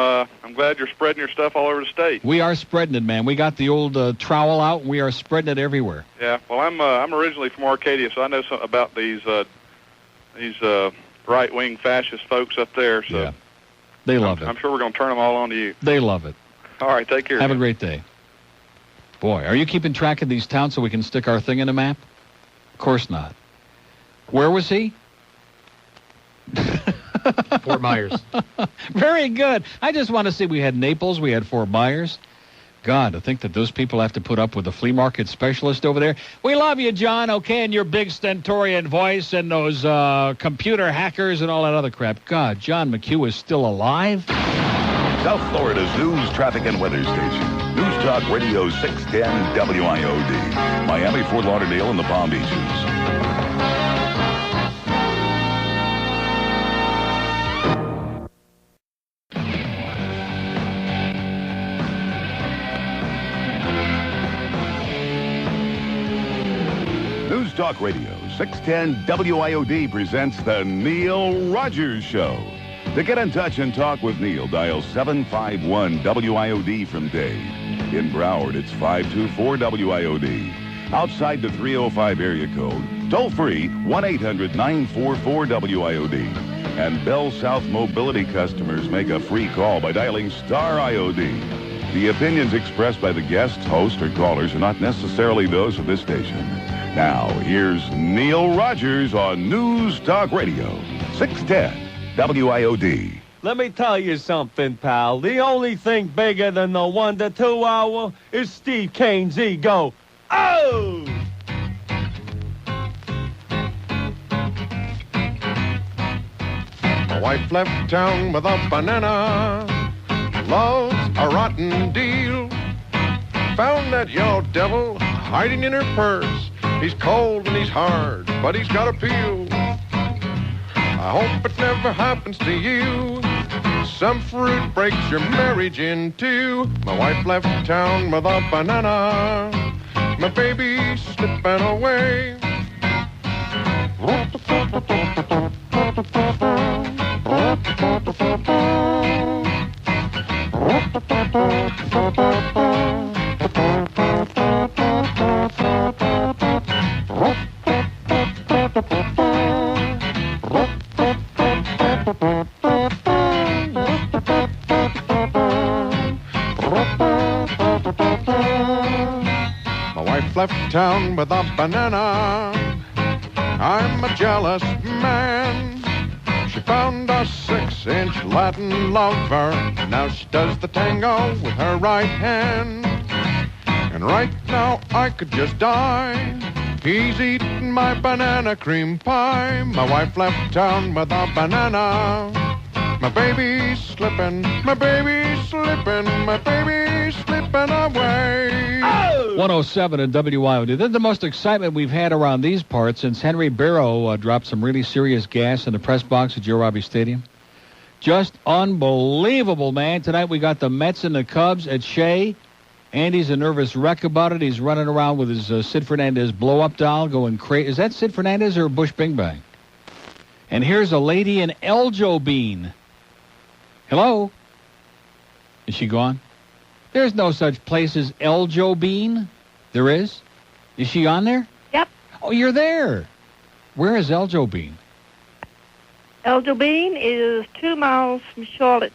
glad you're spreading your stuff all over the state. We are spreading it, man. We got the old trowel out, and we are spreading it everywhere. Yeah. Well, I'm originally from Arcadia, so I know something about these right-wing fascist folks up there. So yeah. They love it. I'm sure we're going to turn them all on to you. They love it. All right, take care. Have a great day. Boy, are you keeping track of these towns so we can stick our thing in a map? Of course not. Where was he? Fort Myers. Very good. I just want to see. We had Naples. We had Fort Myers. God, to think that those people have to put up with a flea market specialist over there. We love you, John, okay, and your big stentorian voice and those computer hackers and all that other crap. God, John McHugh is still alive? South Florida's news, traffic, and weather station. News Talk Radio 610 WIOD. Miami, Fort Lauderdale, and the Palm Beaches. News Talk Radio 610 WIOD presents the Neil Rogers Show. To get in touch and talk with Neil, dial 751 WIOD from Dade. In Broward, it's 524 WIOD. Outside the 305 area code, toll free 1-800-944-WIOD. And Bell South Mobility customers make a free call by dialing star IOD. The opinions expressed by the guests, hosts, or callers are not necessarily those of this station. Now, here's Neil Rogers on News Talk Radio, 610 WIOD. Let me tell you something, pal. The only thing bigger than the 1 to 2 hour is Steve Kane's ego. Oh! My wife left town with a banana. Love's a rotten deal. Found that yellow devil hiding in her purse. He's cold and he's hard, but he's got appeal. I hope it never happens to you. Some fruit breaks your marriage in two. My wife left town with a banana. My baby's slipping away. My wife left town with a banana. I'm a jealous man. She found a 6-inch Latin lover. Now she does the tango with her right hand. And right now I could just die. He's eating my banana cream pie. My wife left town with a banana. My baby's slipping, my baby's slipping, my baby's slipping away. 107 at WIOD. This is the most excitement we've had around these parts since Henry Barrow dropped some really serious gas in the press box at Joe Robbie Stadium. Just unbelievable, man. Tonight we got the Mets and the Cubs at Shea. Andy's a nervous wreck about it. He's running around with his Sid Fernandez blow-up doll going crazy. Is that Sid Fernandez or Bush Bing Bang? And here's a lady in Eljo Bean. Hello? Is she gone? There's no such place as Eljo Bean. There is? Is she on there? Yep. Oh, you're there. Where is Eljo Bean? Eljo Bean is 2 miles from Charlotte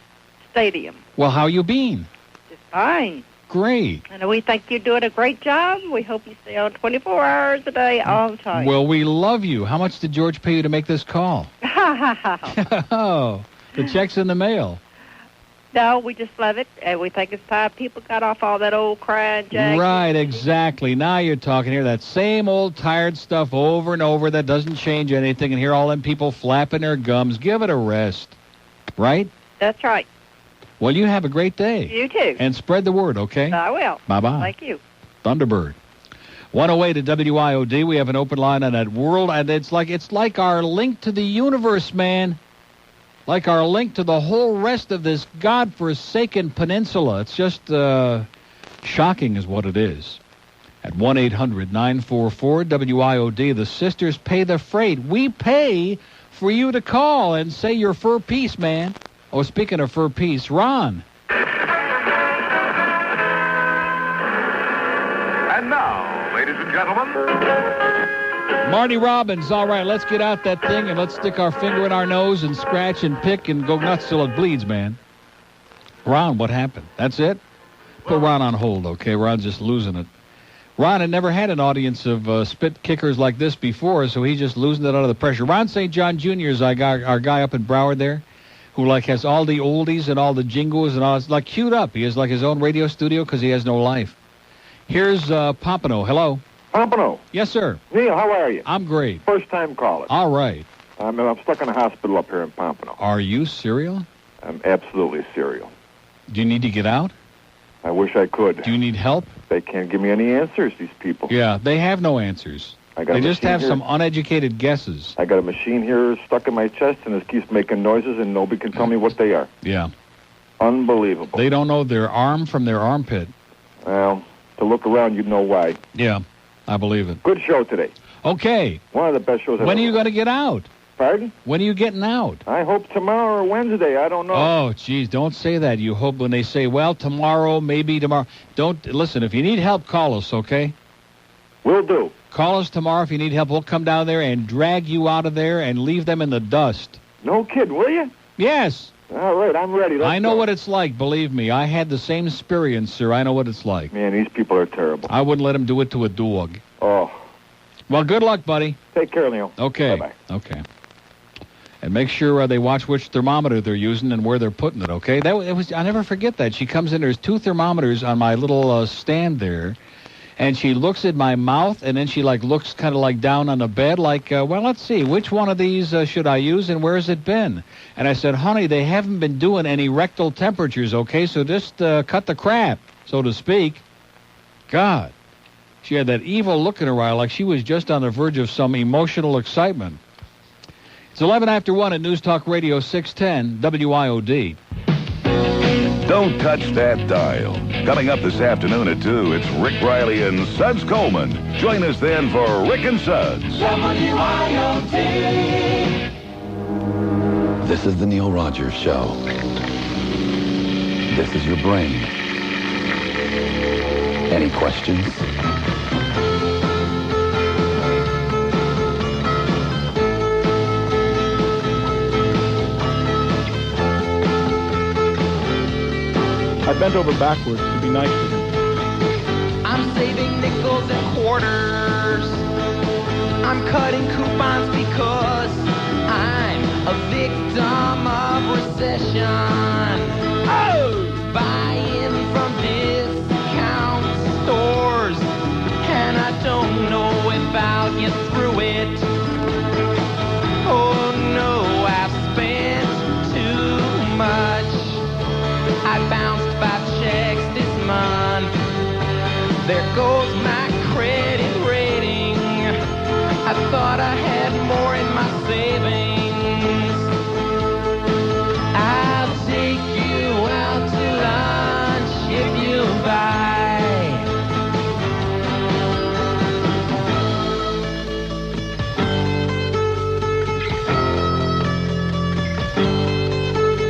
Stadium. Well, how you been? Just fine. Great. And we think you're doing a great job. We hope you stay on 24 hours a day, all the time. Well, we love you. How much did George pay you to make this call? Ha, ha, ha. Oh, the check's in the mail. No, we just love it, and we think it's time people got off all that old crying jack. Right, exactly. Now you're talking here. That same old tired stuff over and over that doesn't change anything, and hear all them people flapping their gums. Give it a rest. Right? That's right. Well, you have a great day. You too. And spread the word, okay? I will. Bye-bye. Thank you. Thunderbird. 108 at WIOD. We have an open line on that world, and it's like our link to the universe, man. Like our link to the whole rest of this godforsaken peninsula. It's just shocking is what it is. At 1-800-944-WIOD, the sisters pay the freight. We pay for you to call and say your fur piece, man. Oh, speaking of fur piece, Ron. And now, ladies and gentlemen... Marty Robbins, all right, let's get out that thing and let's stick our finger in our nose and scratch and pick and go nuts till it bleeds, man. Ron, what happened? That's it? Put Ron on hold, okay? Ron's just losing it. Ron had never had an audience of spit kickers like this before, so he's just losing it under the pressure. Ron St. John Jr. is our guy up in Broward there, who has all the oldies and all the jingles and all. It's queued up. He has his own radio studio because he has no life. Here's Pompano. Hello. Pompano. Yes, sir. Neil, how are you? I'm great. First time caller. All right. I'm stuck in a hospital up here in Pompano. Are you serial? I'm absolutely serial. Do you need to get out? I wish I could. Do you need help? They can't give me any answers, these people. Yeah, they have no answers. They just have some uneducated guesses. I got a machine here stuck in my chest, and it keeps making noises, and nobody can tell me what they are. Yeah. Unbelievable. They don't know their arm from their armpit. Well, to look around, you'd know why. Yeah, I believe it. Good show today. Okay. One of the best shows I've When are ever you going to get out? Pardon? When are you getting out? I hope tomorrow or Wednesday. I don't know. Oh, geez, don't say that. You hope when they say, well, tomorrow, maybe tomorrow. Don't, listen, if you need help, call us, okay? Will do. Call us tomorrow if you need help. We'll come down there and drag you out of there and leave them in the dust. No kidding, will you? Yes. All right, I'm ready. I know what it's like, believe me. I had the same experience, sir. I know what it's like. Man, these people are terrible. I wouldn't let them do it to a dog. Oh. Well, good luck, buddy. Take care, Neil. Okay. Bye-bye. Okay. And make sure they watch which thermometer they're using and where they're putting it, okay? I never forget that. She comes in, there's 2 thermometers on my little stand there, and she looks at my mouth, and then she looks kind of down on the bed well, let's see, which one of these should I use and where has it been? And I said, honey, they haven't been doing any rectal temperatures, okay? So just cut the crap, so to speak. God. She had that evil look in her eye like she was just on the verge of some emotional excitement. It's 11 after 1 at News Talk Radio 610 WIOD. Don't touch that dial. Coming up this afternoon at 2, it's Rick Riley and Suds Coleman. Join us then for Rick and Suds. WIOD. This is the Neil Rogers Show. This is your brain. Any questions? I bent over backwards to be nice to him. I'm saving nickels and quarters. I'm cutting coupons because I'm a victim of recession. Oh! Buying from discount stores, and I don't know if I'll get through it. Oh no, I've spent too much. I bounced 5 checks this month. There goes my credit rating. I thought I had more in my savings. I'll take you out to lunch if you buy.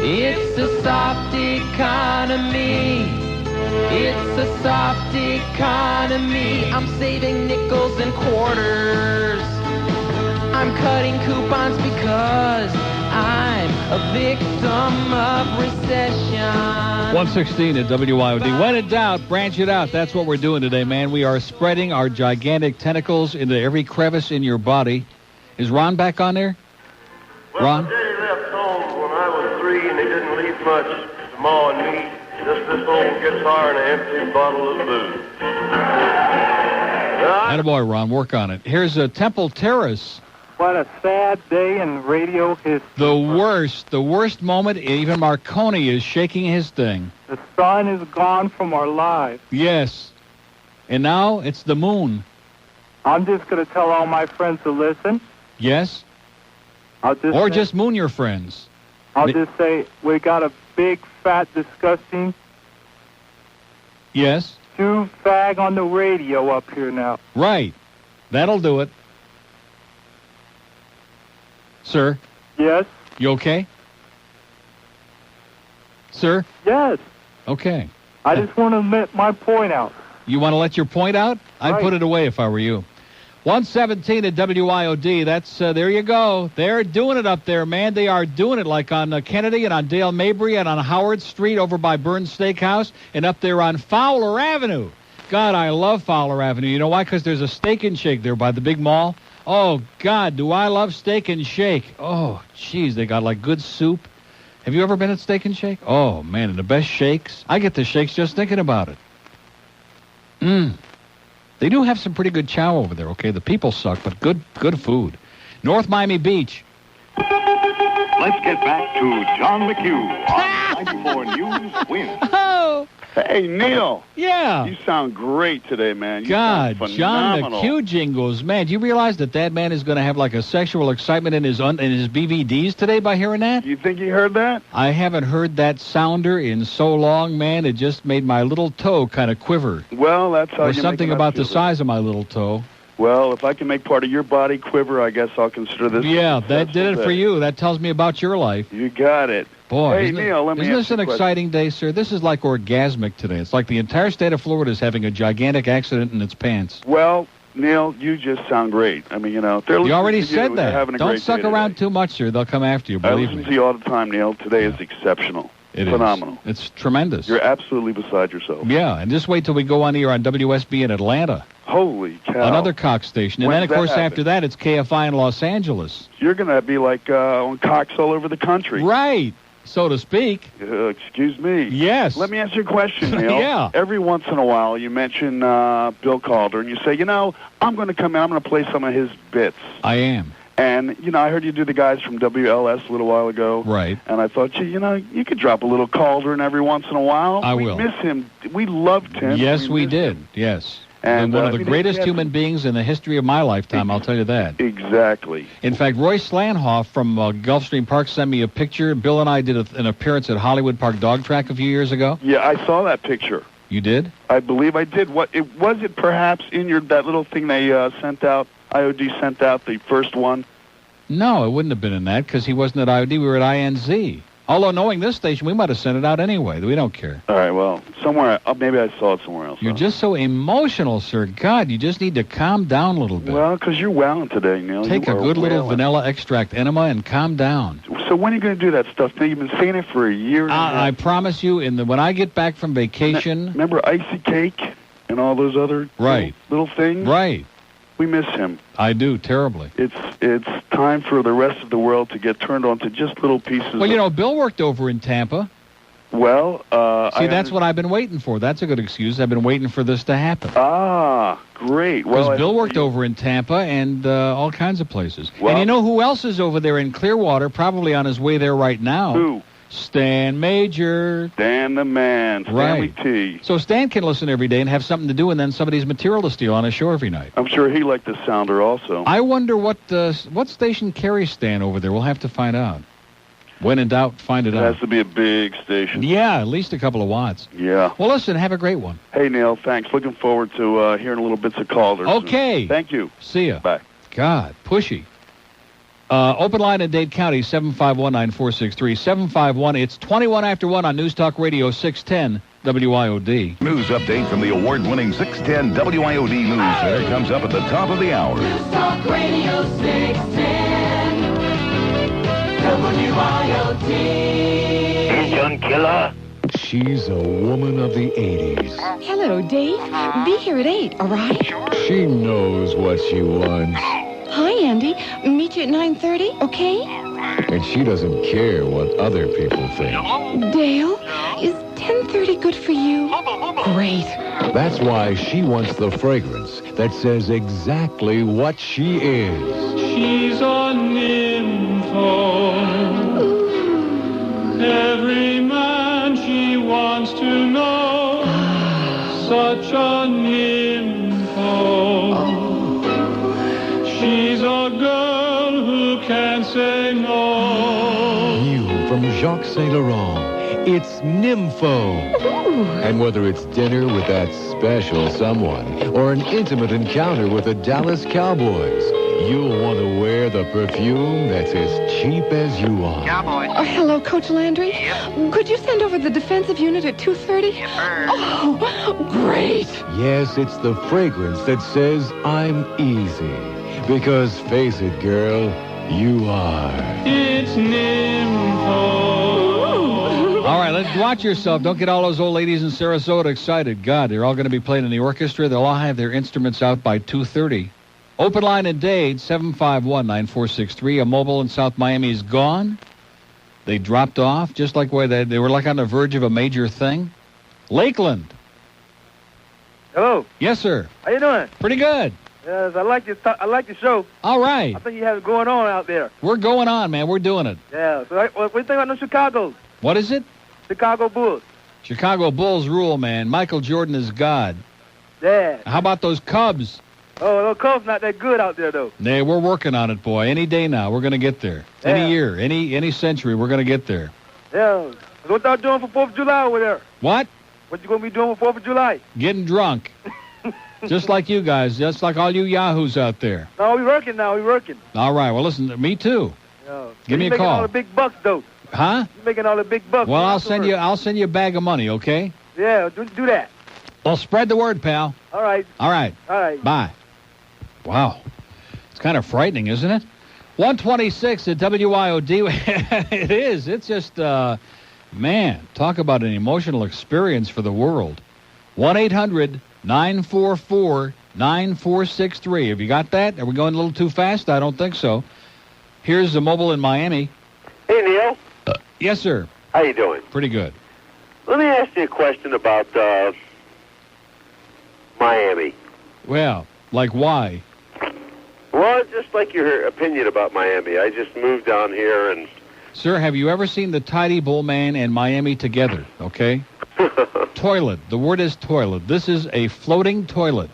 It's a soft economy. It's a soft economy. I'm saving nickels and quarters. I'm cutting coupons because I'm a victim of recession. 116 at WIOD. When in doubt, branch it out. That's what we're doing today, man. We are spreading our gigantic tentacles into every crevice in your body. Is Ron back on there? Ron? My daddy left home when I was 3, and he didn't leave much to Ma and me. Just this old guitar and an empty bottle of booze. Attaboy, Ron. Work on it. Here's Temple Terrace. What a sad day in radio history. The worst moment. Even Marconi is shaking his thing. The sun is gone from our lives. Yes. And now it's the moon. I'm just going to tell all my friends to listen. Yes? Or just moon your friends. I'll just say we got a big, fat, disgusting... Yes? Jew fag on the radio up here now. Right. That'll do it. Sir? Yes? You okay? Sir? Yes. Okay. I just want to let my point out. You want to let your point out? I'd put it away if I were you. 117 at WIOD. That's, there you go. They're doing it up there, man. They are doing it like on Kennedy and on Dale Mabry and on Howard Street over by Burns Steakhouse and up there on Fowler Avenue. God, I love Fowler Avenue. You know why? Because there's a Steak and Shake there by the big mall. Oh, God, do I love Steak and Shake. Oh, jeez, they got like good soup. Have you ever been at Steak and Shake? Oh, man, and the best shakes. I get the shakes just thinking about it. They do have some pretty good chow over there, okay? The people suck, but good food. North Miami Beach. Let's get back to John McHugh on 94 News Win. Oh! Hey, Neil. Yeah. You sound great today, man. You God, sound John phenomenal. McHugh jingles. Man, do you realize that man is going to have like a sexual excitement in his BVDs today by hearing that? You think you heard that? I haven't heard that sounder in so long, man. It just made my little toe kind of quiver. Well, that's how Or you something make about the size of my little toe. Well, if I can make part of your body quiver, I guess I'll consider this. Yeah, that did it for you. That tells me about your life. You got it. Boy, hey, isn't Neil, let me isn't ask this you an a question. exciting day, sir? This is like orgasmic today. It's like the entire state of Florida is having a gigantic accident in its pants. Well, Neil, you just sound great. I mean, you know, they're You already listening to said They're that. having a Don't great suck day around today. too much, sir. They'll come after you, I believe listen me. to you all the time, Neil. Today is exceptional. It is. Phenomenal. It's tremendous. You're absolutely beside yourself. Yeah, and just wait till we go on here on WSB in Atlanta. Holy cow. Another Cox station. And When then, of does course, that after that, it's KFI in Los Angeles. You're going to be like on Cox all over the country. Right, so to speak. Excuse me. Yes. Let me ask you a question, Neil. Yeah. Every once in a while, you mention Bill Calder, and you say, you know, I'm going to come in, I'm going to play some of his bits. I am. And, you know, I heard you do the guys from WLS a little while ago. Right. And I thought, gee, you know, you could drop a little Calder in every once in a while. I will. We miss him. We loved him. Yes, we missed did. him. Yes. And one of the you know, greatest he had human beings in the history of my lifetime, I'll tell you that. Exactly. In fact, Roy Slanhoff from Gulfstream Park sent me a picture. Bill and I did an appearance at Hollywood Park Dog Track a few years ago. Yeah, I saw that picture. You did? I believe I did. Was it perhaps in that little thing they sent out? IOD sent out the first one. No, it wouldn't have been in that because he wasn't at IOD. We were at INZ. Although knowing this station, we might have sent it out anyway. We don't care. All right. Well, somewhere. Maybe I saw it somewhere else. You're just so emotional, sir. God, you just need to calm down a little bit. Well, because you're wailing today, Neil. Take a good little vanilla extract enema and calm down. So when are you going to do that stuff? Now, you've been saying it for a year. I promise you, when I get back from vacation. Remember Icy Cake and all those other little things? Right. We miss him. I do, terribly. It's time for the rest of the world to get turned on to just little pieces. Well, you know, Bill worked over in Tampa. Well, see, that's what I've been waiting for. That's a good excuse. I've been waiting for this to happen. Ah, great. Because Well, Bill worked over in Tampa and all kinds of places. And you know who else is over there in Clearwater, probably on his way there right now? Who? Stan Major. Stan the man. Stanley T. So Stan can listen every day and have something to do and then somebody's material to steal on his show every night. I'm sure he liked the sounder also. I wonder what station carries Stan over there. We'll have to find out. When in doubt, find it out. It has to be a big station. Yeah, at least a couple of watts. Yeah. Well, listen, have a great one. Hey, Neil, thanks. Looking forward to hearing little bits of Calder. Okay. Thank you. See ya. Bye. God, pushy. Open line in Dade County, 751-9463. 751, it's 21 after 1 on News Talk Radio 610 WIOD. News update from the award-winning 610 WIOD News Center comes up at the top of the hour. News Talk Radio 610. WIOD. John Killer. She's a woman of the 80s. Hello, Dave. Be here at 8, all right? She knows what she wants. Hi, Andy. Meet you at 9:30, okay? And she doesn't care what other people think. Dale, is 10:30 good for you? Great. That's why she wants the fragrance that says exactly what she is. She's a nympho. Every man she wants to know. Such a nympho. She's a girl who can't say no. New from Jacques Saint Laurent. It's Nympho. And whether it's dinner with that special someone or an intimate encounter with the Dallas Cowboys, you'll want to wear the perfume that's as cheap as you are. Oh, hello, Coach Landry. Yep. Could you send over the defensive unit at 2:30? Yep. Oh, great. Yes, it's the fragrance that says I'm easy. Because face it, girl, you are. It's nympho. All right, let's watch yourself. Don't get all those old ladies in Sarasota excited. God, they're all going to be playing in the orchestra. They'll all have their instruments out by 2:30. Open line in Dade, 751-9463. A mobile in South Miami is gone. They dropped off, just like where they were like on the verge of a major thing. Lakeland. Hello. Yes, sir. How you doing? Pretty good. Yes, I like your show. All right. I think you have it going on out there. We're going on, man. We're doing it. Yeah. So what do you think about the Chicago? What is it? Chicago Bulls. Chicago Bulls rule, man. Michael Jordan is God. Yeah. How about those Cubs? Oh, those Cubs not that good out there, though. We're working on it, boy. Any day now, we're going to get there. Yeah. Any year, any century, we're going to get there. Yeah. So what y'all doing for 4th of July over there? What? What you going to be doing for 4th of July? Getting drunk. Just like you guys, just like all you yahoos out there. No, we working now. We working. All right. Well, listen, me too. Yeah. Give me a making call. all the big bucks, though. Huh? You making all the big bucks. Well, I'll send you a bag of money, okay? Yeah, do that. Well, spread the word, pal. All right. All right. All right. Bye. Wow. It's kind of frightening, isn't it? 126 at WIOD. It is. It's just, man, talk about an emotional experience for the world. 1-800-944-9463. Have you got that? Are we going a little too fast? I don't think so. Here's the mobile in Miami. Hey, Neil. Yes, sir. How you doing? Pretty good. Let me ask you a question about Miami. Well, like why? Well, just like your opinion about Miami. I just moved down here and... Sir, have you ever seen the Tidy Bull Man and Miami together, okay? Toilet. The word is toilet. This is a floating toilet.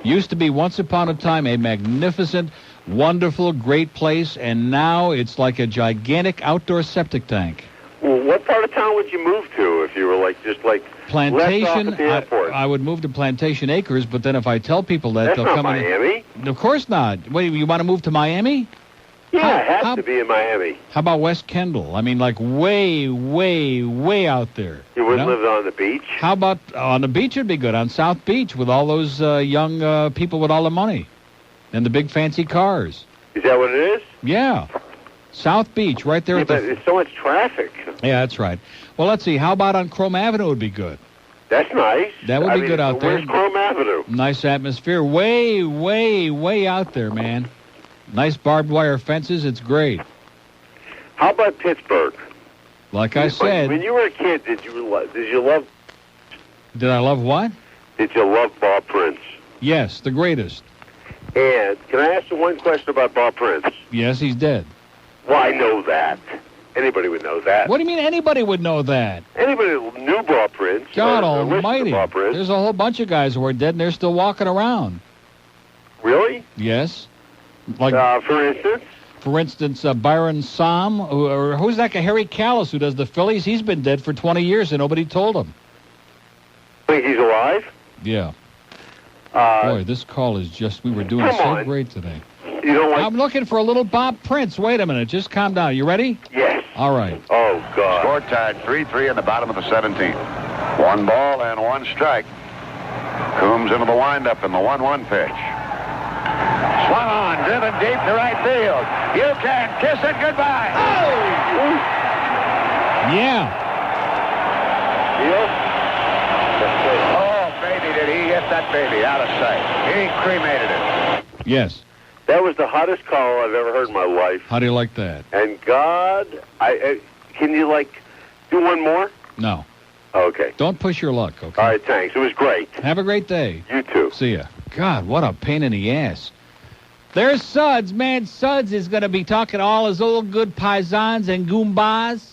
Used to be once upon a time a magnificent, wonderful, great place, and now it's like a gigantic outdoor septic tank. Well, what part of town would you move to if you were just Plantation. left off at the airport? I would move to Plantation Acres, but then if I tell people that, That's they'll not come Miami. in. Of course not. Wait, you want to move to Miami? Yeah, it has to be in Miami. How about West Kendall? I mean, like way, way, way out there. You wouldn't live on the beach? How about on the beach? Would be good. On South Beach with all those young people with all the money and the big fancy cars. Is that what it is? Yeah. South Beach, right there. But there's so much traffic. Yeah, that's right. Well, let's see. How about on Chrome Avenue would be good. That's nice. That would be good out there. Where's Chrome Avenue? Nice atmosphere. Way, way, way out there, man. Nice barbed wire fences. It's great. How about Pittsburgh? Like I said. When you were a kid, did you love... Did I love what? Did you love Bob Prince? Yes, the greatest. And can I ask you one question about Bob Prince? Yes, he's dead. Well, I know that. Anybody would know that. What do you mean anybody would know that? Anybody who knew Bob Prince. God listened to almighty. Bob Prince. There's a whole bunch of guys who are dead and they're still walking around. Really? Yes. Like, for instance? Byron Som, or who's that guy, Harry Callis, who does the Phillies? He's been dead for 20 years and nobody told him. Think he's alive? Yeah. Boy, this call is just, we were doing so great today. You don't like... I'm looking for a little Bob Prince. Wait a minute. Just calm down. You ready? Yes. All right. Oh, God. Score tied 3-3 in the bottom of the 17th. 1 ball and 1 strike. Coombs into the windup in the 1-1 pitch. Swung on, driven deep to right field. You can kiss it goodbye. Oh! Yeah. Oh, baby, did he hit that baby out of sight. He cremated it. Yes. That was the hottest call I've ever heard in my life. How do you like that? And God, can you, do one more? No. Okay. Don't push your luck, okay? All right, thanks. It was great. Have a great day. You too. See ya. God, what a pain in the ass. There's Suds. Man, Suds is going to be talking to all his old good paisans and goombas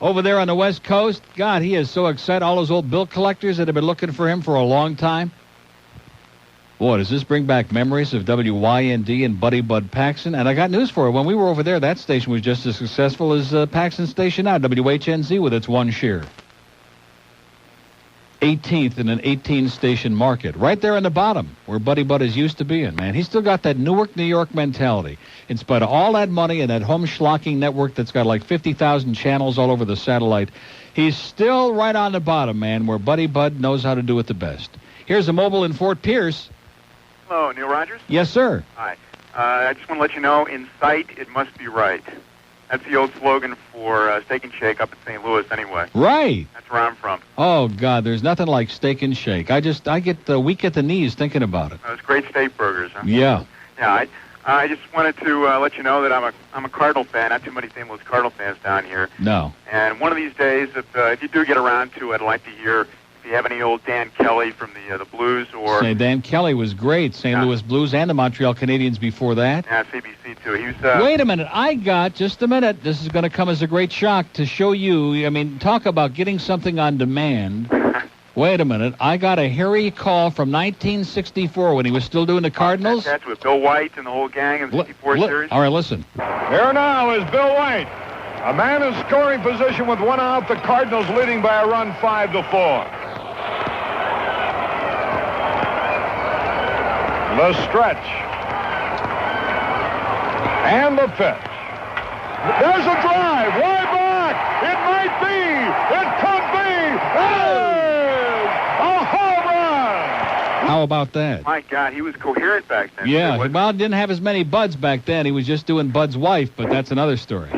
over there on the West Coast. God, he is so excited. All those old bill collectors that have been looking for him for a long time. Boy, does this bring back memories of WYND and Buddy Bud Paxson. And I got news for you. When we were over there, that station was just as successful as Paxson's station now, WHNZ, with its 1 share. 18th in an 18-station market. Right there in the bottom, where Buddy Bud is used to being, man. He's still got that Newark, New York mentality. In spite of all that money and that home schlocking network that's got like 50,000 channels all over the satellite, he's still right on the bottom, man, where Buddy Bud knows how to do it the best. Here's a mobile in Fort Pierce. Hello, Neil Rogers? Yes, sir. Hi. I just want to let you know, in sight, it must be right. That's the old slogan for Steak and Shake up in St. Louis anyway. Right. That's where I'm from. Oh, God, there's nothing like Steak and Shake. I get weak at the knees thinking about it. Those great steak burgers, huh? Yeah. Yeah, I just wanted to let you know that I'm a Cardinal fan. Not too many St. Louis Cardinal fans down here. No. And one of these days, if you do get around to it, I'd like to hear if you have any old Dan Kelly from the Blues or... Say, Dan Kelly was great. St. Louis Blues and the Montreal Canadiens before that. Yeah, CBC too. He was... Wait a minute. Just a minute. This is going to come as a great shock to show you. I mean, talk about getting something on demand. Wait a minute. I got a hairy call from 1964 when he was still doing the Cardinals. That's with Bill White and the whole gang in the 64 series. All right, listen. Here now is Bill White. A man in scoring position with 1 out. The Cardinals leading by a run 5-4. The stretch. And the pitch. There's a drive. Way back. It might be. It could be. It is a home run. How about that? My God, he was coherent back then. Yeah, well, didn't have as many buds back then. He was just doing Bud's wife, but that's another story.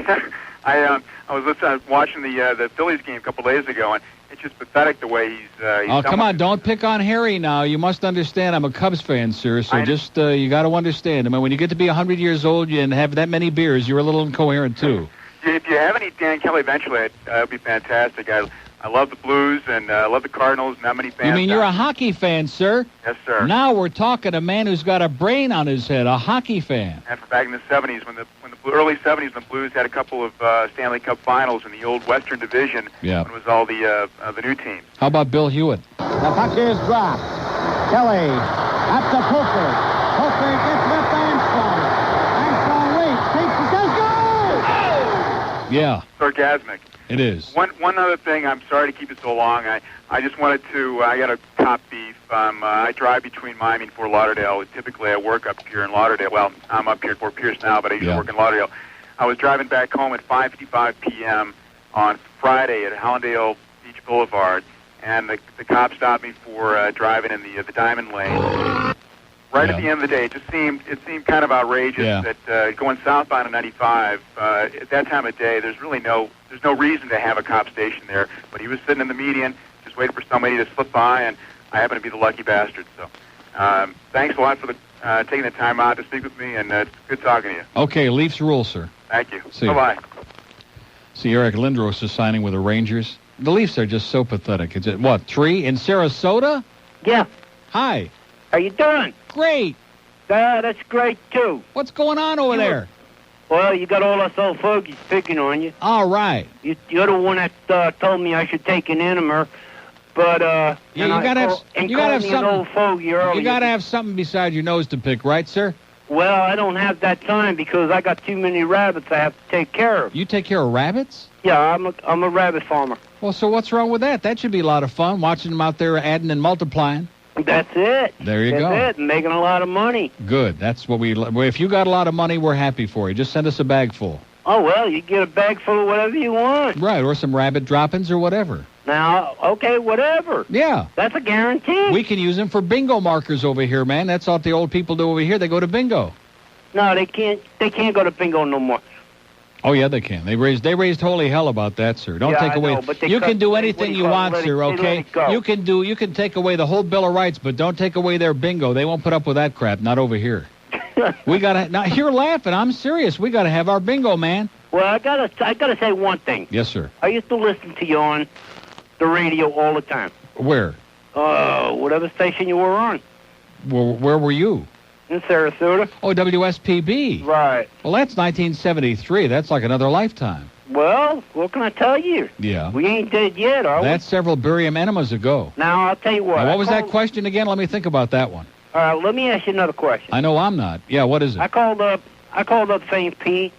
I was watching the Phillies game a couple days ago, and it's just pathetic the way he's oh, come on, don't pick on Harry now. You must understand I'm a Cubs fan, sir, so just you got to understand. I mean, when you get to be 100 years old and have that many beers, you're a little incoherent, too. If you have any Dan Kelly eventually, it would be fantastic. I love the Blues and I love the Cardinals. Not many fans. You mean you're a hockey fan, sir? Yes, sir. Now we're talking a man who's got a brain on his head, a hockey fan. And for back in the 70s, when the early 70s, the Blues had a couple of Stanley Cup finals in the old Western Division. Yeah. When it was all the new teams. How about Bill Hewitt? The puck is dropped. Kelly up to Cooper. Cooper gets with Armstrong. Armstrong waits, takes, says go! Yeah. Sarcasmic. It is. One other thing, I'm sorry to keep it so long. I just wanted to, I got a cop beef. I drive between Miami and Fort Lauderdale. Typically I work up here in Lauderdale. Well, I'm up here at Fort Pierce now, but I used to work in Lauderdale. I was driving back home at 5:55 p.m. on Friday at Hallandale Beach Boulevard, and the cop stopped me for driving in the Diamond Lane. Right at the end of the day, it seemed kind of outrageous that going southbound on 95 at that time of day, there's no reason to have a cop station there. But he was sitting in the median, just waiting for somebody to slip by, and I happen to be the lucky bastard. So, thanks a lot for taking the time out to speak with me, and it's good talking to you. Okay, Leafs rule, sir. Thank you. See you. Bye-bye. See, Eric Lindros is signing with the Rangers. The Leafs are just so pathetic. Is it, what, 3 in Sarasota? Yeah. Hi. How you doing? Great. That's great, too. What's going on over there? Well, you got all us old fogies picking on you. All right. You're the one that told me I should take an enema, but you gotta have something. An old fogey earlier. You gotta have something beside your nose to pick, right, sir? Well, I don't have that time because I got too many rabbits I have to take care of. You take care of rabbits? Yeah, I'm a rabbit farmer. Well, so what's wrong with that? That should be a lot of fun, watching them out there adding and multiplying. That's it. There you go. That's it, making a lot of money. Good. That's what if you got a lot of money, we're happy for you. Just send us a bag full. Oh, well, you get a bag full of whatever you want. Right, or some rabbit droppings or whatever. Now, okay, whatever. Yeah. That's a guarantee. We can use them for bingo markers over here, man. That's what the old people do over here. They go to bingo. No, they can't. They can't go to bingo no more. Oh, yeah, they can. They raised holy hell about that, sir. Don't take away. You can do anything you want, sir, okay? You can take away the whole Bill of Rights, but don't take away their bingo. They won't put up with that crap. Not over here. We gotta. Now you're laughing. I'm serious. We gotta have our bingo, man. Well, I gotta say one thing. Yes, sir. I used to listen to you on the radio all the time. Where? Whatever station you were on. Well, where were you? In Sarasota. Oh, WSPB. Right. Well, that's 1973. That's like another lifetime. Well, what can I tell you? Yeah. We ain't dead yet, are we? That's several barium enemas ago. Now, I'll tell you what. Now, what was that question again? Let me think about that one. All right, let me ask you another question. I know I'm not. Yeah, what is it? I called up St. Pete,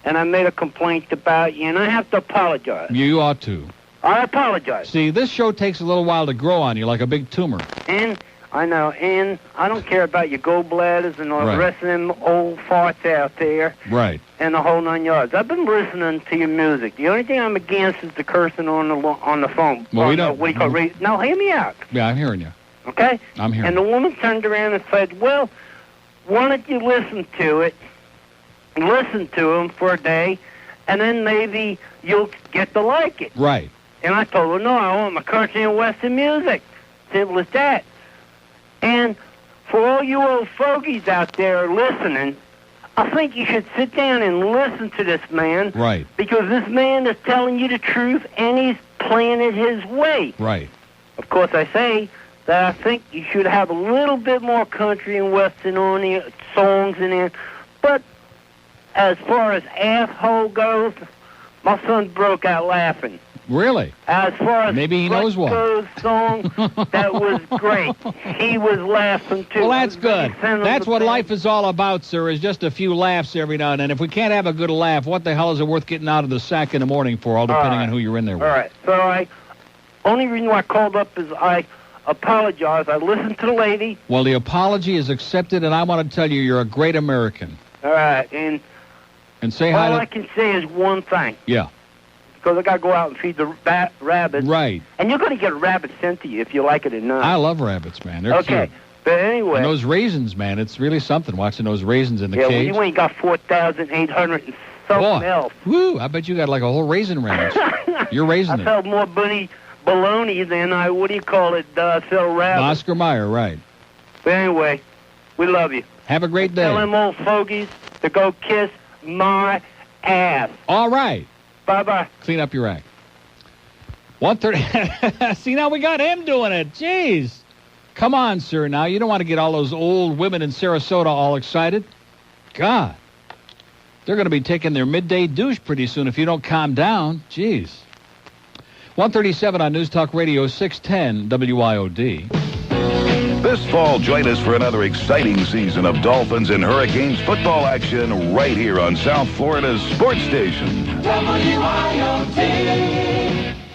and I made a complaint about you, and I have to apologize. You ought to. I apologize. See, this show takes a little while to grow on you, like a big tumor. And I know, and I don't care about your gallbladders and all the rest of them old farts out there. Right. And the whole 9 yards. I've been listening to your music. The only thing I'm against is the cursing on the phone. Well, we don't. What do you call it? Now, hear me out. Yeah, I'm hearing you. Okay? I'm hearing And the woman turned around and said, well, why don't you listen to it, and listen to him for a day, and then maybe you'll get to like it. Right. And I told her, no, I want my country and western music. Simple as that. And for all you old fogies out there listening, I think you should sit down and listen to this man. Right. Because this man is telling you the truth, and he's playing it his way. Right. Of course, I say that I think you should have a little bit more country and western on the songs in there. But as far as asshole goes, my son broke out laughing. Really? As far as maybe he knows one. Song, that was great. He was laughing too. Well, that's good. That's what life is all about, sir, is just a few laughs every now and then. If we can't have a good laugh, what the hell is it worth getting out of the sack in the morning for, all depending on who you're in there with? All right. So only reason why I called up is I apologize. I listened to the lady. Well, the apology is accepted, and I want to tell you you're a great American. All right. And say hi to... All I can say is one thing. Yeah. Because I got to go out and feed the rabbits. Right. And you're going to get a rabbit sent to you if you like it or not. I love rabbits, man. They're cute. But anyway. And those raisins, man, it's really something watching those raisins in the cage. Yeah, well, you ain't got 4,800 and something else. Woo, I bet you got like a whole raisin ranch. You're raising I sell more bologna than I, sell rabbits. Oscar Mayer, right. But anyway, we love you. Have a great day. Tell them old fogies to go kiss my ass. All right. Bye-bye. Clean up your act. 1:30. See, now we got him doing it. Jeez. Come on, sir. Now, you don't want to get all those old women in Sarasota all excited. God. They're going to be taking their midday douche pretty soon if you don't calm down. Jeez. 1:37 on News Talk Radio 610 WIOD. This fall, join us for another exciting season of Dolphins and Hurricanes football action right here on South Florida's sports station. WIOD.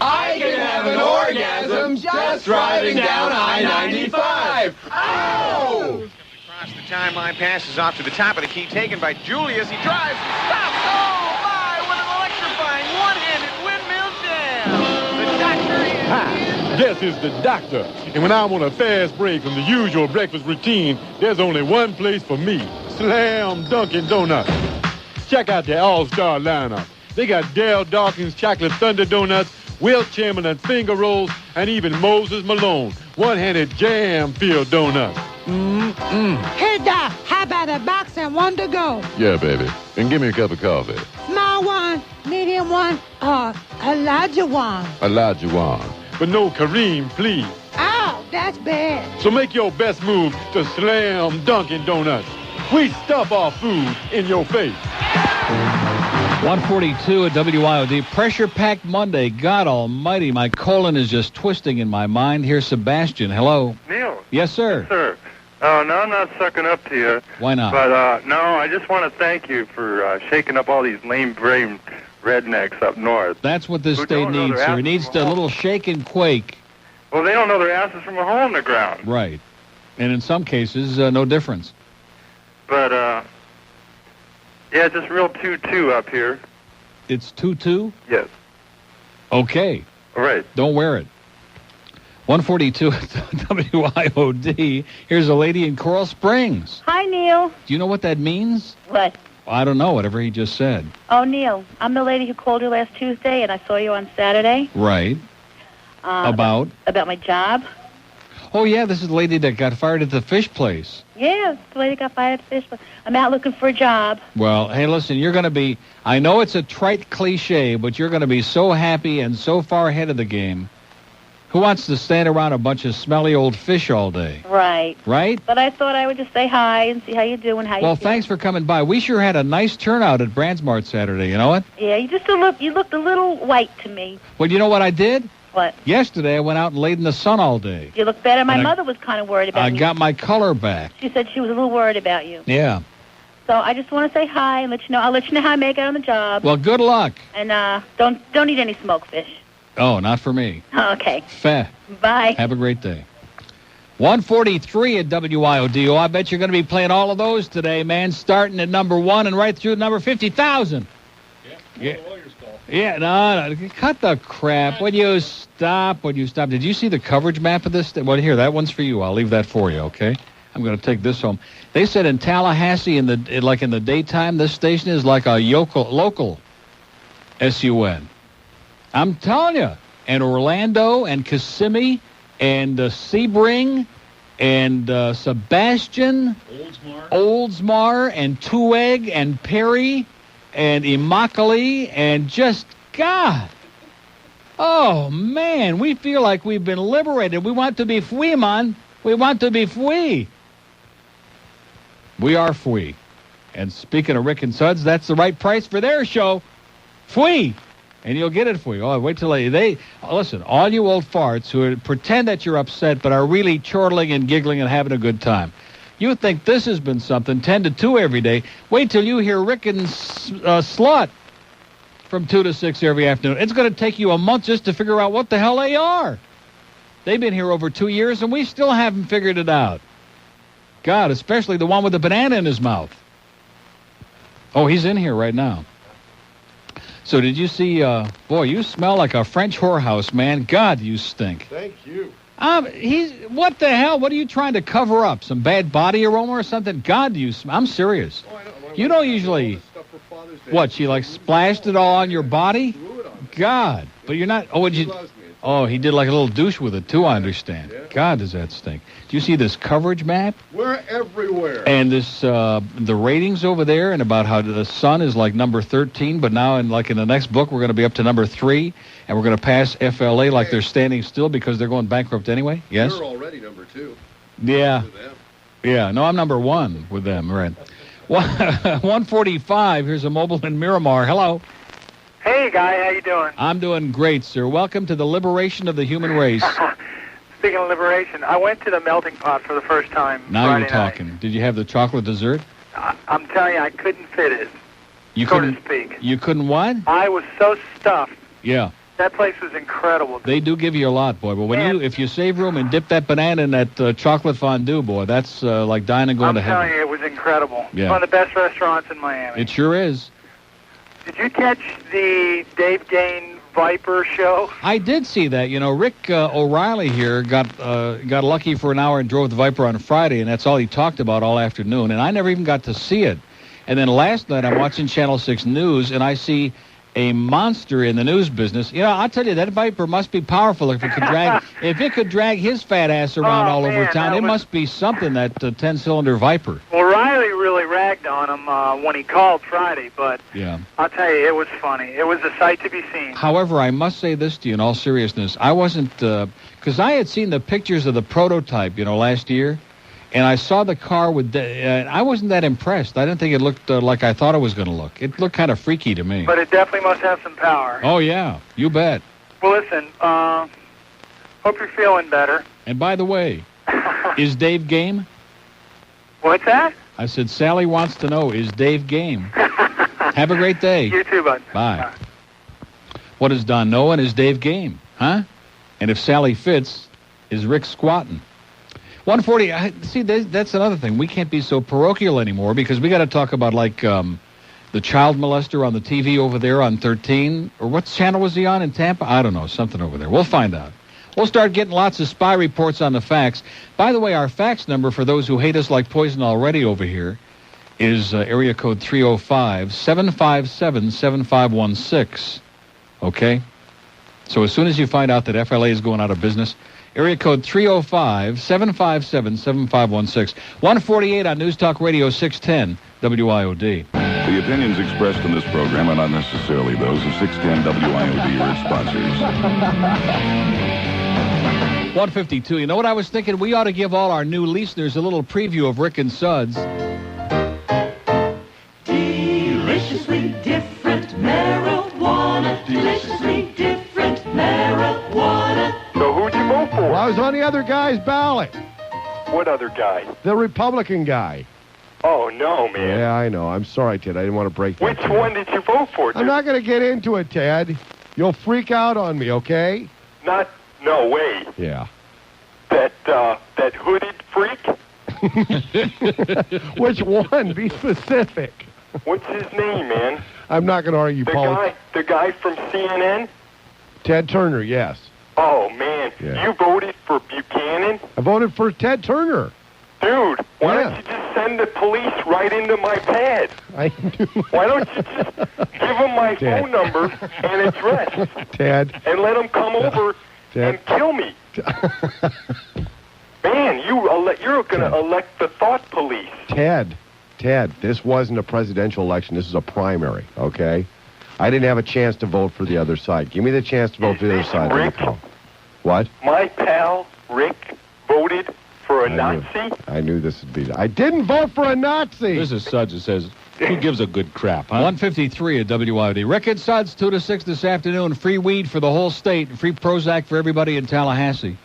I can have an orgasm just driving down I-95. Ow! Across the timeline, passes off to the top of the key, taken by Julius. He drives, stops. Oh, my, what an electrifying one-handed windmill jam. The doctor is... Hi. This is the doctor, and when I want a fast break from the usual breakfast routine, there's only one place for me, Slam Dunkin' Donuts. Check out the all-star lineup. They got Dale Dawkins Chocolate Thunder Donuts, Will Chamberlain Finger Rolls, and even Moses Malone One-Handed Jam-Filled Donuts. Hey, Doc, how about a box and one to go? Yeah, baby. And give me a cup of coffee. Small one, medium one, or a larger one? A larger one. But no Kareem, please. Oh, that's bad. So make your best move to Slam Dunkin' Donuts. We stuff our food in your face. 1:42 at WIOD. Pressure-packed Monday. God almighty, my colon is just twisting in my mind. Here's Sebastian. Hello. Neil. Yes, sir. Yes, sir. Oh, no, I'm not sucking up to you. Why not? But, no, I just want to thank you for shaking up all these lame-brained rednecks up north. That's what this state needs, sir. It needs a little shake and quake. Well, they don't know their asses from a hole in the ground. Right. And in some cases, no difference. But, yeah, just real 2-2 up here. It's 2-2? Yes. Okay. All right. Don't wear it. 142 at WIOD. Here's a lady in Coral Springs. Hi, Neil. Do you know what that means? What? I don't know, whatever he just said. Oh, Neil, I'm the lady who called you last Tuesday, and I saw you on Saturday. Right. About? About my job. Oh, yeah, this is the lady that got fired at the fish place. Yeah, the lady got fired at the fish place. I'm out looking for a job. Well, hey, listen, you're going to be, I know it's a trite cliche, but you're going to be so happy and so far ahead of the game. Who wants to stand around a bunch of smelly old fish all day? Right. Right? But I thought I would just say hi and see how you do and how you Well, feel. thanks for coming by. We sure had a nice turnout at Brandsmart Saturday, you know what? Yeah, you looked a little white to me. Well, you know what I did? What? Yesterday, I went out and laid in the sun all day. You look better. My And mother was kind of worried about you. I got my color back. She said she was a little worried about you. Yeah. So I just want to say hi and let you know. I'll let you know how I make out on the job. Well, good luck. And don't eat any smoked fish. Oh, not for me. Okay. Fair. Bye. Have a great day. 143 at WIOD. Oh, I bet you're going to be playing all of those today, man, starting at number 1 and right through number 50,000. Yeah. Yeah, no, cut the crap. Would you stop? Did you see the coverage map of this? Well, here, that one's for you. I'll leave that for you, okay? I'm going to take this home. They said in Tallahassee, in the daytime, this station is like a local SUN. I'm telling you. And Orlando and Kissimmee and Sebring and Sebastian, Oldsmar and Tueg and Perry and Immokalee and just, God. Oh, man, we feel like we've been liberated. We want to be free, man. We want to be free. We are free. And speaking of Rick and Suds, that's the right price for their show. Free. And you'll get it for you. Oh, wait till listen, all you old farts who pretend that you're upset but are really chortling and giggling and having a good time. You think this has been something, 10 to 2 every day. Wait till you hear Rick and Slut from 2 to 6 every afternoon. It's going to take you a month just to figure out what the hell they are. They've been here over 2 years, and we still haven't figured it out. God, especially the one with the banana in his mouth. Oh, he's in here right now. So did you see, boy, you smell like a French whorehouse, man. God, you stink. Thank you. What the hell? What are you trying to cover up? Some bad body aroma or something? God, I'm serious. Oh, I know. You don't usually, what, she like splashed it all on your body? God, but you're not, he did like a little douche with it too, I understand. Yeah. God, does that stink. Do you see this coverage map? We're everywhere. And this, the ratings over there and about how the Sun is like number 13, but now in the next book, we're going to be up to number 3, and we're going to pass FLA like they're standing still because they're going bankrupt anyway. Yes? You're already number 2. Yeah. Yeah, no, I'm number 1 with them, right. 145, here's a mobile in Miramar. Hello. Hey, Guy, how you doing? I'm doing great, sir. Welcome to the liberation of the human race. Speaking of liberation, I went to the melting pot for the first time Now Friday you're talking. night. Did you have the chocolate dessert? I'm telling you, I couldn't fit it, You so couldn't to speak. You couldn't what? I was so stuffed. Yeah. That place was incredible. They do give you a lot, boy. But if you save room and dip that banana in that chocolate fondue, boy, that's like dying and going I'm to heaven. telling you, it was incredible. Yeah. One of the best restaurants in Miami. It sure is. Did you catch the Dave Gain Viper show? I did see that. You know, Rick O'Reilly here got lucky for an hour and drove the Viper on Friday, and that's all he talked about all afternoon. And I never even got to see it. And then last night I'm watching Channel 6 News, and I see a monster in the news business. You know, I'll tell you, that Viper must be powerful if it could drag his fat ass around all over town. It must be something, that 10-cylinder Viper. Well, Riley really ragged on him when he called Friday, but yeah, I'll tell you, it was funny. It was a sight to be seen. However, I must say this to you in all seriousness. I wasn't, because I had seen the pictures of the prototype, last year, and I saw the car with, I wasn't that impressed. I didn't think it looked like I thought it was going to look. It looked kind of freaky to me. But it definitely must have some power. Oh, yeah. You bet. Well, listen, hope you're feeling better. And by the way, is Dave game? What's that? I said, Sally wants to know, is Dave game? Have a great day. You too, bud. Bye. What does Don know, and is Dave game? Huh? And if Sally fits, is Rick squatting? 140, see, that's another thing. We can't be so parochial anymore because we got to talk about, the child molester on the TV over there on 13. Or what channel was he on in Tampa? I don't know. Something over there. We'll find out. We'll start getting lots of spy reports on the fax. By the way, our fax number, for those who hate us like poison already over here, is area code 305-757-7516. Okay? So as soon as you find out that FLA is going out of business, area code 305-757-7516. 148 on News Talk Radio 610 WIOD. The opinions expressed in this program are not necessarily those of 610 WIOD or its sponsors. 152. You know what I was thinking? We ought to give all our new listeners a little preview of Rick and Suds. Deliciously different marijuana. Deliciously different marijuana. So who'd you vote for? Well, I was on the other guy's ballot. What other guy? The Republican guy. Oh, no, man. Yeah, I know. I'm sorry, Ted. I didn't want to break that. Which one did you vote for, dude? I'm not going to get into it, Ted. You'll freak out on me, okay? No way. Yeah. That hooded freak? Which one? Be specific. What's his name, man? I'm not going to argue, Paul. The guy from CNN? Ted Turner, yes. Oh, man. Yeah. You voted for Buchanan? I voted for Ted Turner. Dude, why don't you just send the police right into my pad? Why don't you just give them my phone number and address? Ted. And let them come over and kill me. Man, you're going to elect the thought police. Ted, this wasn't a presidential election. This is a primary, okay? I didn't have a chance to vote for the other side. Give me the chance to vote for the other side. Rick? What? My pal, Rick, voted for a Nazi? I knew this would be... I didn't vote for a Nazi! This is Suds that says, who gives a good crap, huh? 153 at WIOD. Rick and Suds, 2 to 6 this afternoon. Free weed for the whole state. Free Prozac for everybody in Tallahassee.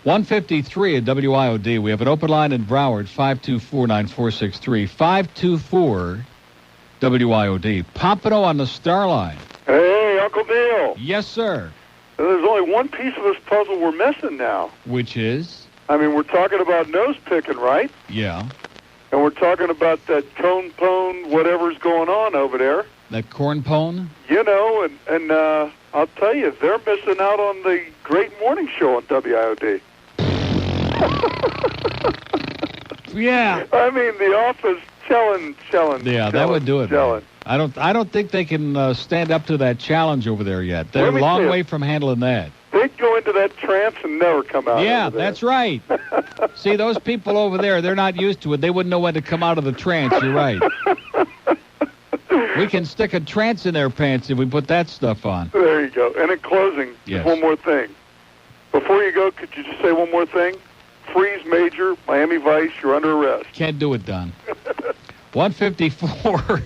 153 at WIOD. We have an open line in Broward, 524-9463. 524 WIOD. Pompano on the star line. Hey, Uncle Neil. Yes, sir. There's only one piece of this puzzle we're missing now. Which is? I mean, we're talking about nose picking, right? Yeah. And we're talking about that cone pone, whatever's going on over there. That corn pone? You know, and I'll tell you, they're missing out on the great morning show on WIOD. Yeah. I mean, The Office, chillin'. Yeah, that would do it. I don't think they can stand up to that challenge over there yet. They're a long way from handling that. They'd go into that trance and never come out. Yeah, that's right. See, those people over there, they're not used to it. They wouldn't know when to come out of the trance. You're right. We can stick a trance in their pants if we put that stuff on. There you go. And in closing, yes. One more thing. Before you go, could you just say one more thing? Freeze Major, Miami Vice, you're under arrest. Can't do it, Don. 154.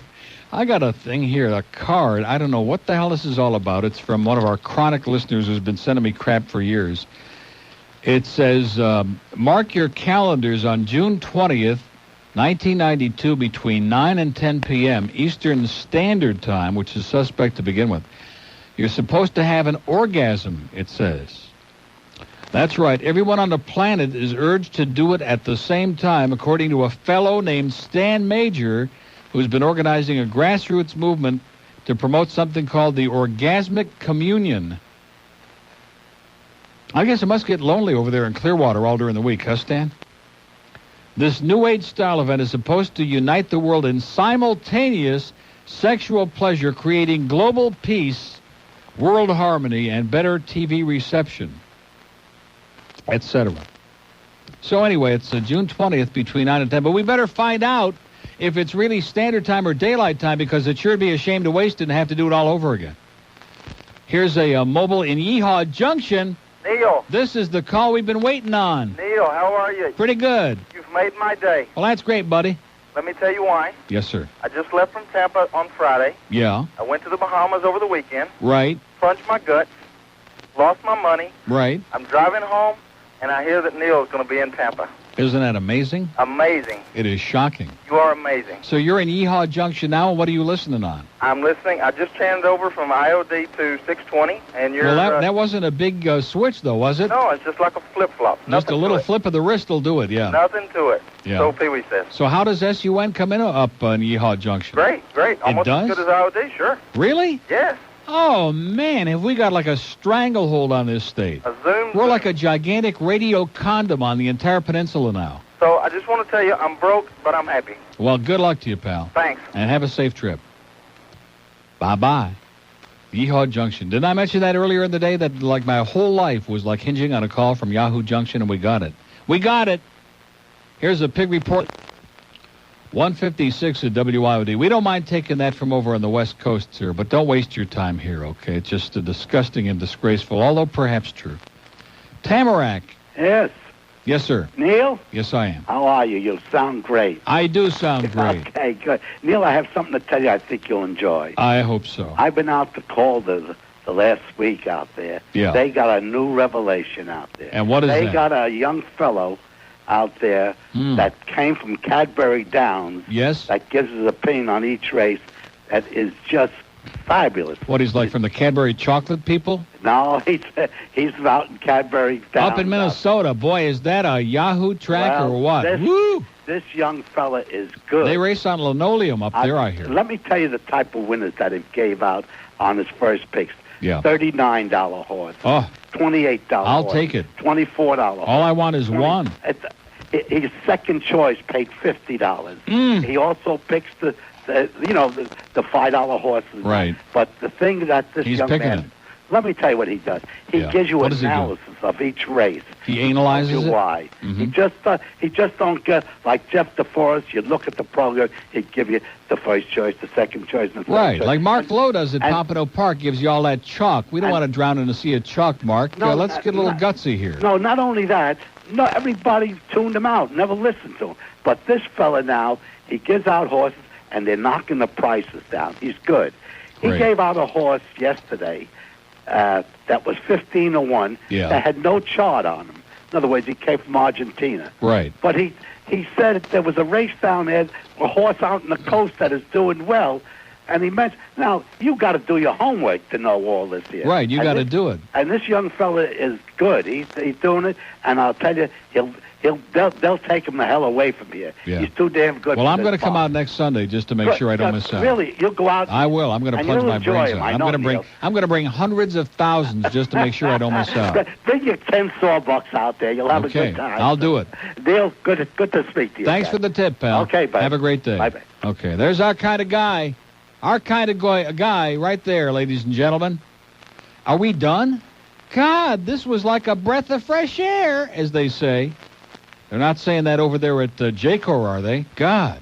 I got a thing here, a card. I don't know what the hell this is all about. It's from one of our chronic listeners who's been sending me crap for years. It says, mark your calendars on June 20th, 1992, between 9 and 10 p.m. Eastern Standard Time, which is suspect to begin with. You're supposed to have an orgasm, it says. That's right. Everyone on the planet is urged to do it at the same time, according to a fellow named Stan Major, who's been organizing a grassroots movement to promote something called the Orgasmic Communion. I guess it must get lonely over there in Clearwater all during the week, huh, Stan? This New Age style event is supposed to unite the world in simultaneous sexual pleasure, creating global peace, world harmony, and better TV reception, etc. So anyway, it's June 20th between 9 and 10, but we better find out if it's really standard time or daylight time, because it sure be a shame to waste it and have to do it all over again. Here's a mobile in Yeehaw Junction. Neil. This is the call we've been waiting on. Neil, how are you? Pretty good. You've made my day. Well, that's great, buddy. Let me tell you why. Yes, sir. I just left from Tampa on Friday. Yeah. I went to the Bahamas over the weekend. Right. Plunged my guts. Lost my money. Right. I'm driving home, and I hear that Neil's going to be in Tampa. Isn't that amazing? Amazing. It is shocking. You are amazing. So you're in Yeehaw Junction now, and what are you listening on? I'm listening. I just changed over from IOD to 620, and you're... Well, that wasn't a big switch, though, was it? No, it's just like a flip-flop. Just a little flip of the wrist will do it, yeah. Nothing to it. Yeah. So Pee-wee says. So how does SUN come in up on Yeehaw Junction? Great. Almost does? as good as IOD, sure. Really? Yes. Oh, man, have we got like a stranglehold on this state. We're like a gigantic radio condom on the entire peninsula now. So I just want to tell you, I'm broke, but I'm happy. Well, good luck to you, pal. Thanks. And have a safe trip. Bye-bye. Yeehaw Junction. Didn't I mention that earlier in the day that like my whole life was like hinging on a call from Yahoo Junction, and we got it. We got it. Here's a pig report. 156 at WIOD. We don't mind taking that from over on the West Coast, sir, but don't waste your time here, okay? It's just disgusting and disgraceful, although perhaps true. Tamarack. Yes. Yes, sir. Neil? Yes, I am. How are you? You sound great. I do sound great. Okay, good. Neil, I have something to tell you I think you'll enjoy. I hope so. I've been out to Calder the last week out there. Yeah. They got a new revelation out there. And what is that? They got a young fellow out there that came from Cadbury Downs. Yes. That gives his opinion on each race that is just fabulous. What, he's like from the Cadbury chocolate people? No, he's out in Cadbury Downs. Up in Minnesota. Boy, is that a Yahoo track or what? This young fella is good. They race on linoleum up there, I hear. Let me tell you the type of winners that he gave out on his first picks. Yeah. $39 horse. Oh. $28 I'll horse. take it. $24 horse. All I want is one. His second choice paid $50. He also picks the $5 horses. Right. But the thing that this He's young picking man... it. Let me tell you what he does. He gives you What an does he do? analysis of each race. He analyzes tells you it? why. He just don't get like Jeff DeForest. You look at the program, he'd give you the first choice, the second choice, and the third Right, choice. like Mark Lowe does at Pompano Park, gives you all that chalk. We don't want to drown in a sea of chalk, Mark. No, Let's get a little gutsy here. No, not only that. No, everybody tuned him out, never listened to him. But this fella now, he gives out horses, and they're knocking the prices down. He's good. He Great. gave out a horse yesterday that was 15-1 that had no chart on him. In other words, he came from Argentina. Right. But he said there was a race down there, a horse out in the coast that is doing well, and he mentioned, now, you got to do your homework to know all this here. Right, you got to do it. And this young fella is good. He's doing it, and I'll tell you, they'll take him the hell away from here. Yeah. He's too damn good. Well, for I'm this going to come farm. out next Sunday just to make sure I don't miss out. Really, you'll go out. I will. I'm going to and plunge you'll my enjoy brains him. in. I I'm know, going to bring hundreds of thousands just to make sure I don't miss out. Bring your 10 sawbucks out there. You'll have a Okay, good time. I'll do it. Dale, good to speak to you. Thanks guys. for the tip, pal. Okay, bye. Have a great day. Bye-bye. Okay, there's our kind of guy. Our kind of guy right there, ladies and gentlemen. Are we done? God, this was like a breath of fresh air, as they say. They're not saying that over there at JCOR, are they? God.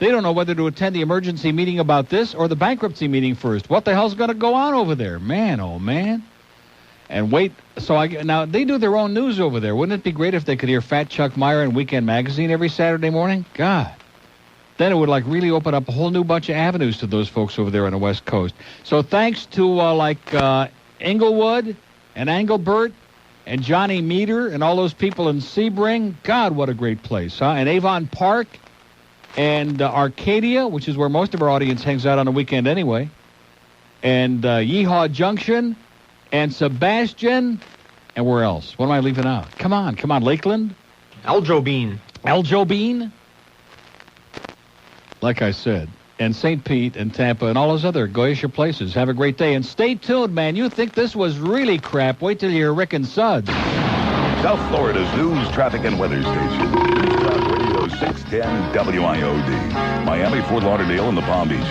They don't know whether to attend the emergency meeting about this or the bankruptcy meeting first. What the hell's going to go on over there? Man, oh, man. And wait, now, they do their own news over there. Wouldn't it be great if they could hear Fat Chuck Meyer in Weekend Magazine every Saturday morning? God. Then it would like really open up a whole new bunch of avenues to those folks over there on the West Coast. So thanks to Englewood and Engelbert and Johnny Meter and all those people in Sebring. God, what a great place, huh? And Avon Park and Arcadia, which is where most of our audience hangs out on the weekend anyway. And Yeehaw Junction and Sebastian. And where else? What am I leaving out? Come on, Lakeland? Aljo Bean. Like I said, and St. Pete and Tampa and all those other glacier places. Have a great day. And stay tuned, man. You think this was really crap. Wait till you hear Rick and Suds. South Florida's news, traffic, and weather station. News Talk Radio 610 WIOD. Miami, Fort Lauderdale, and the Palm Beaches.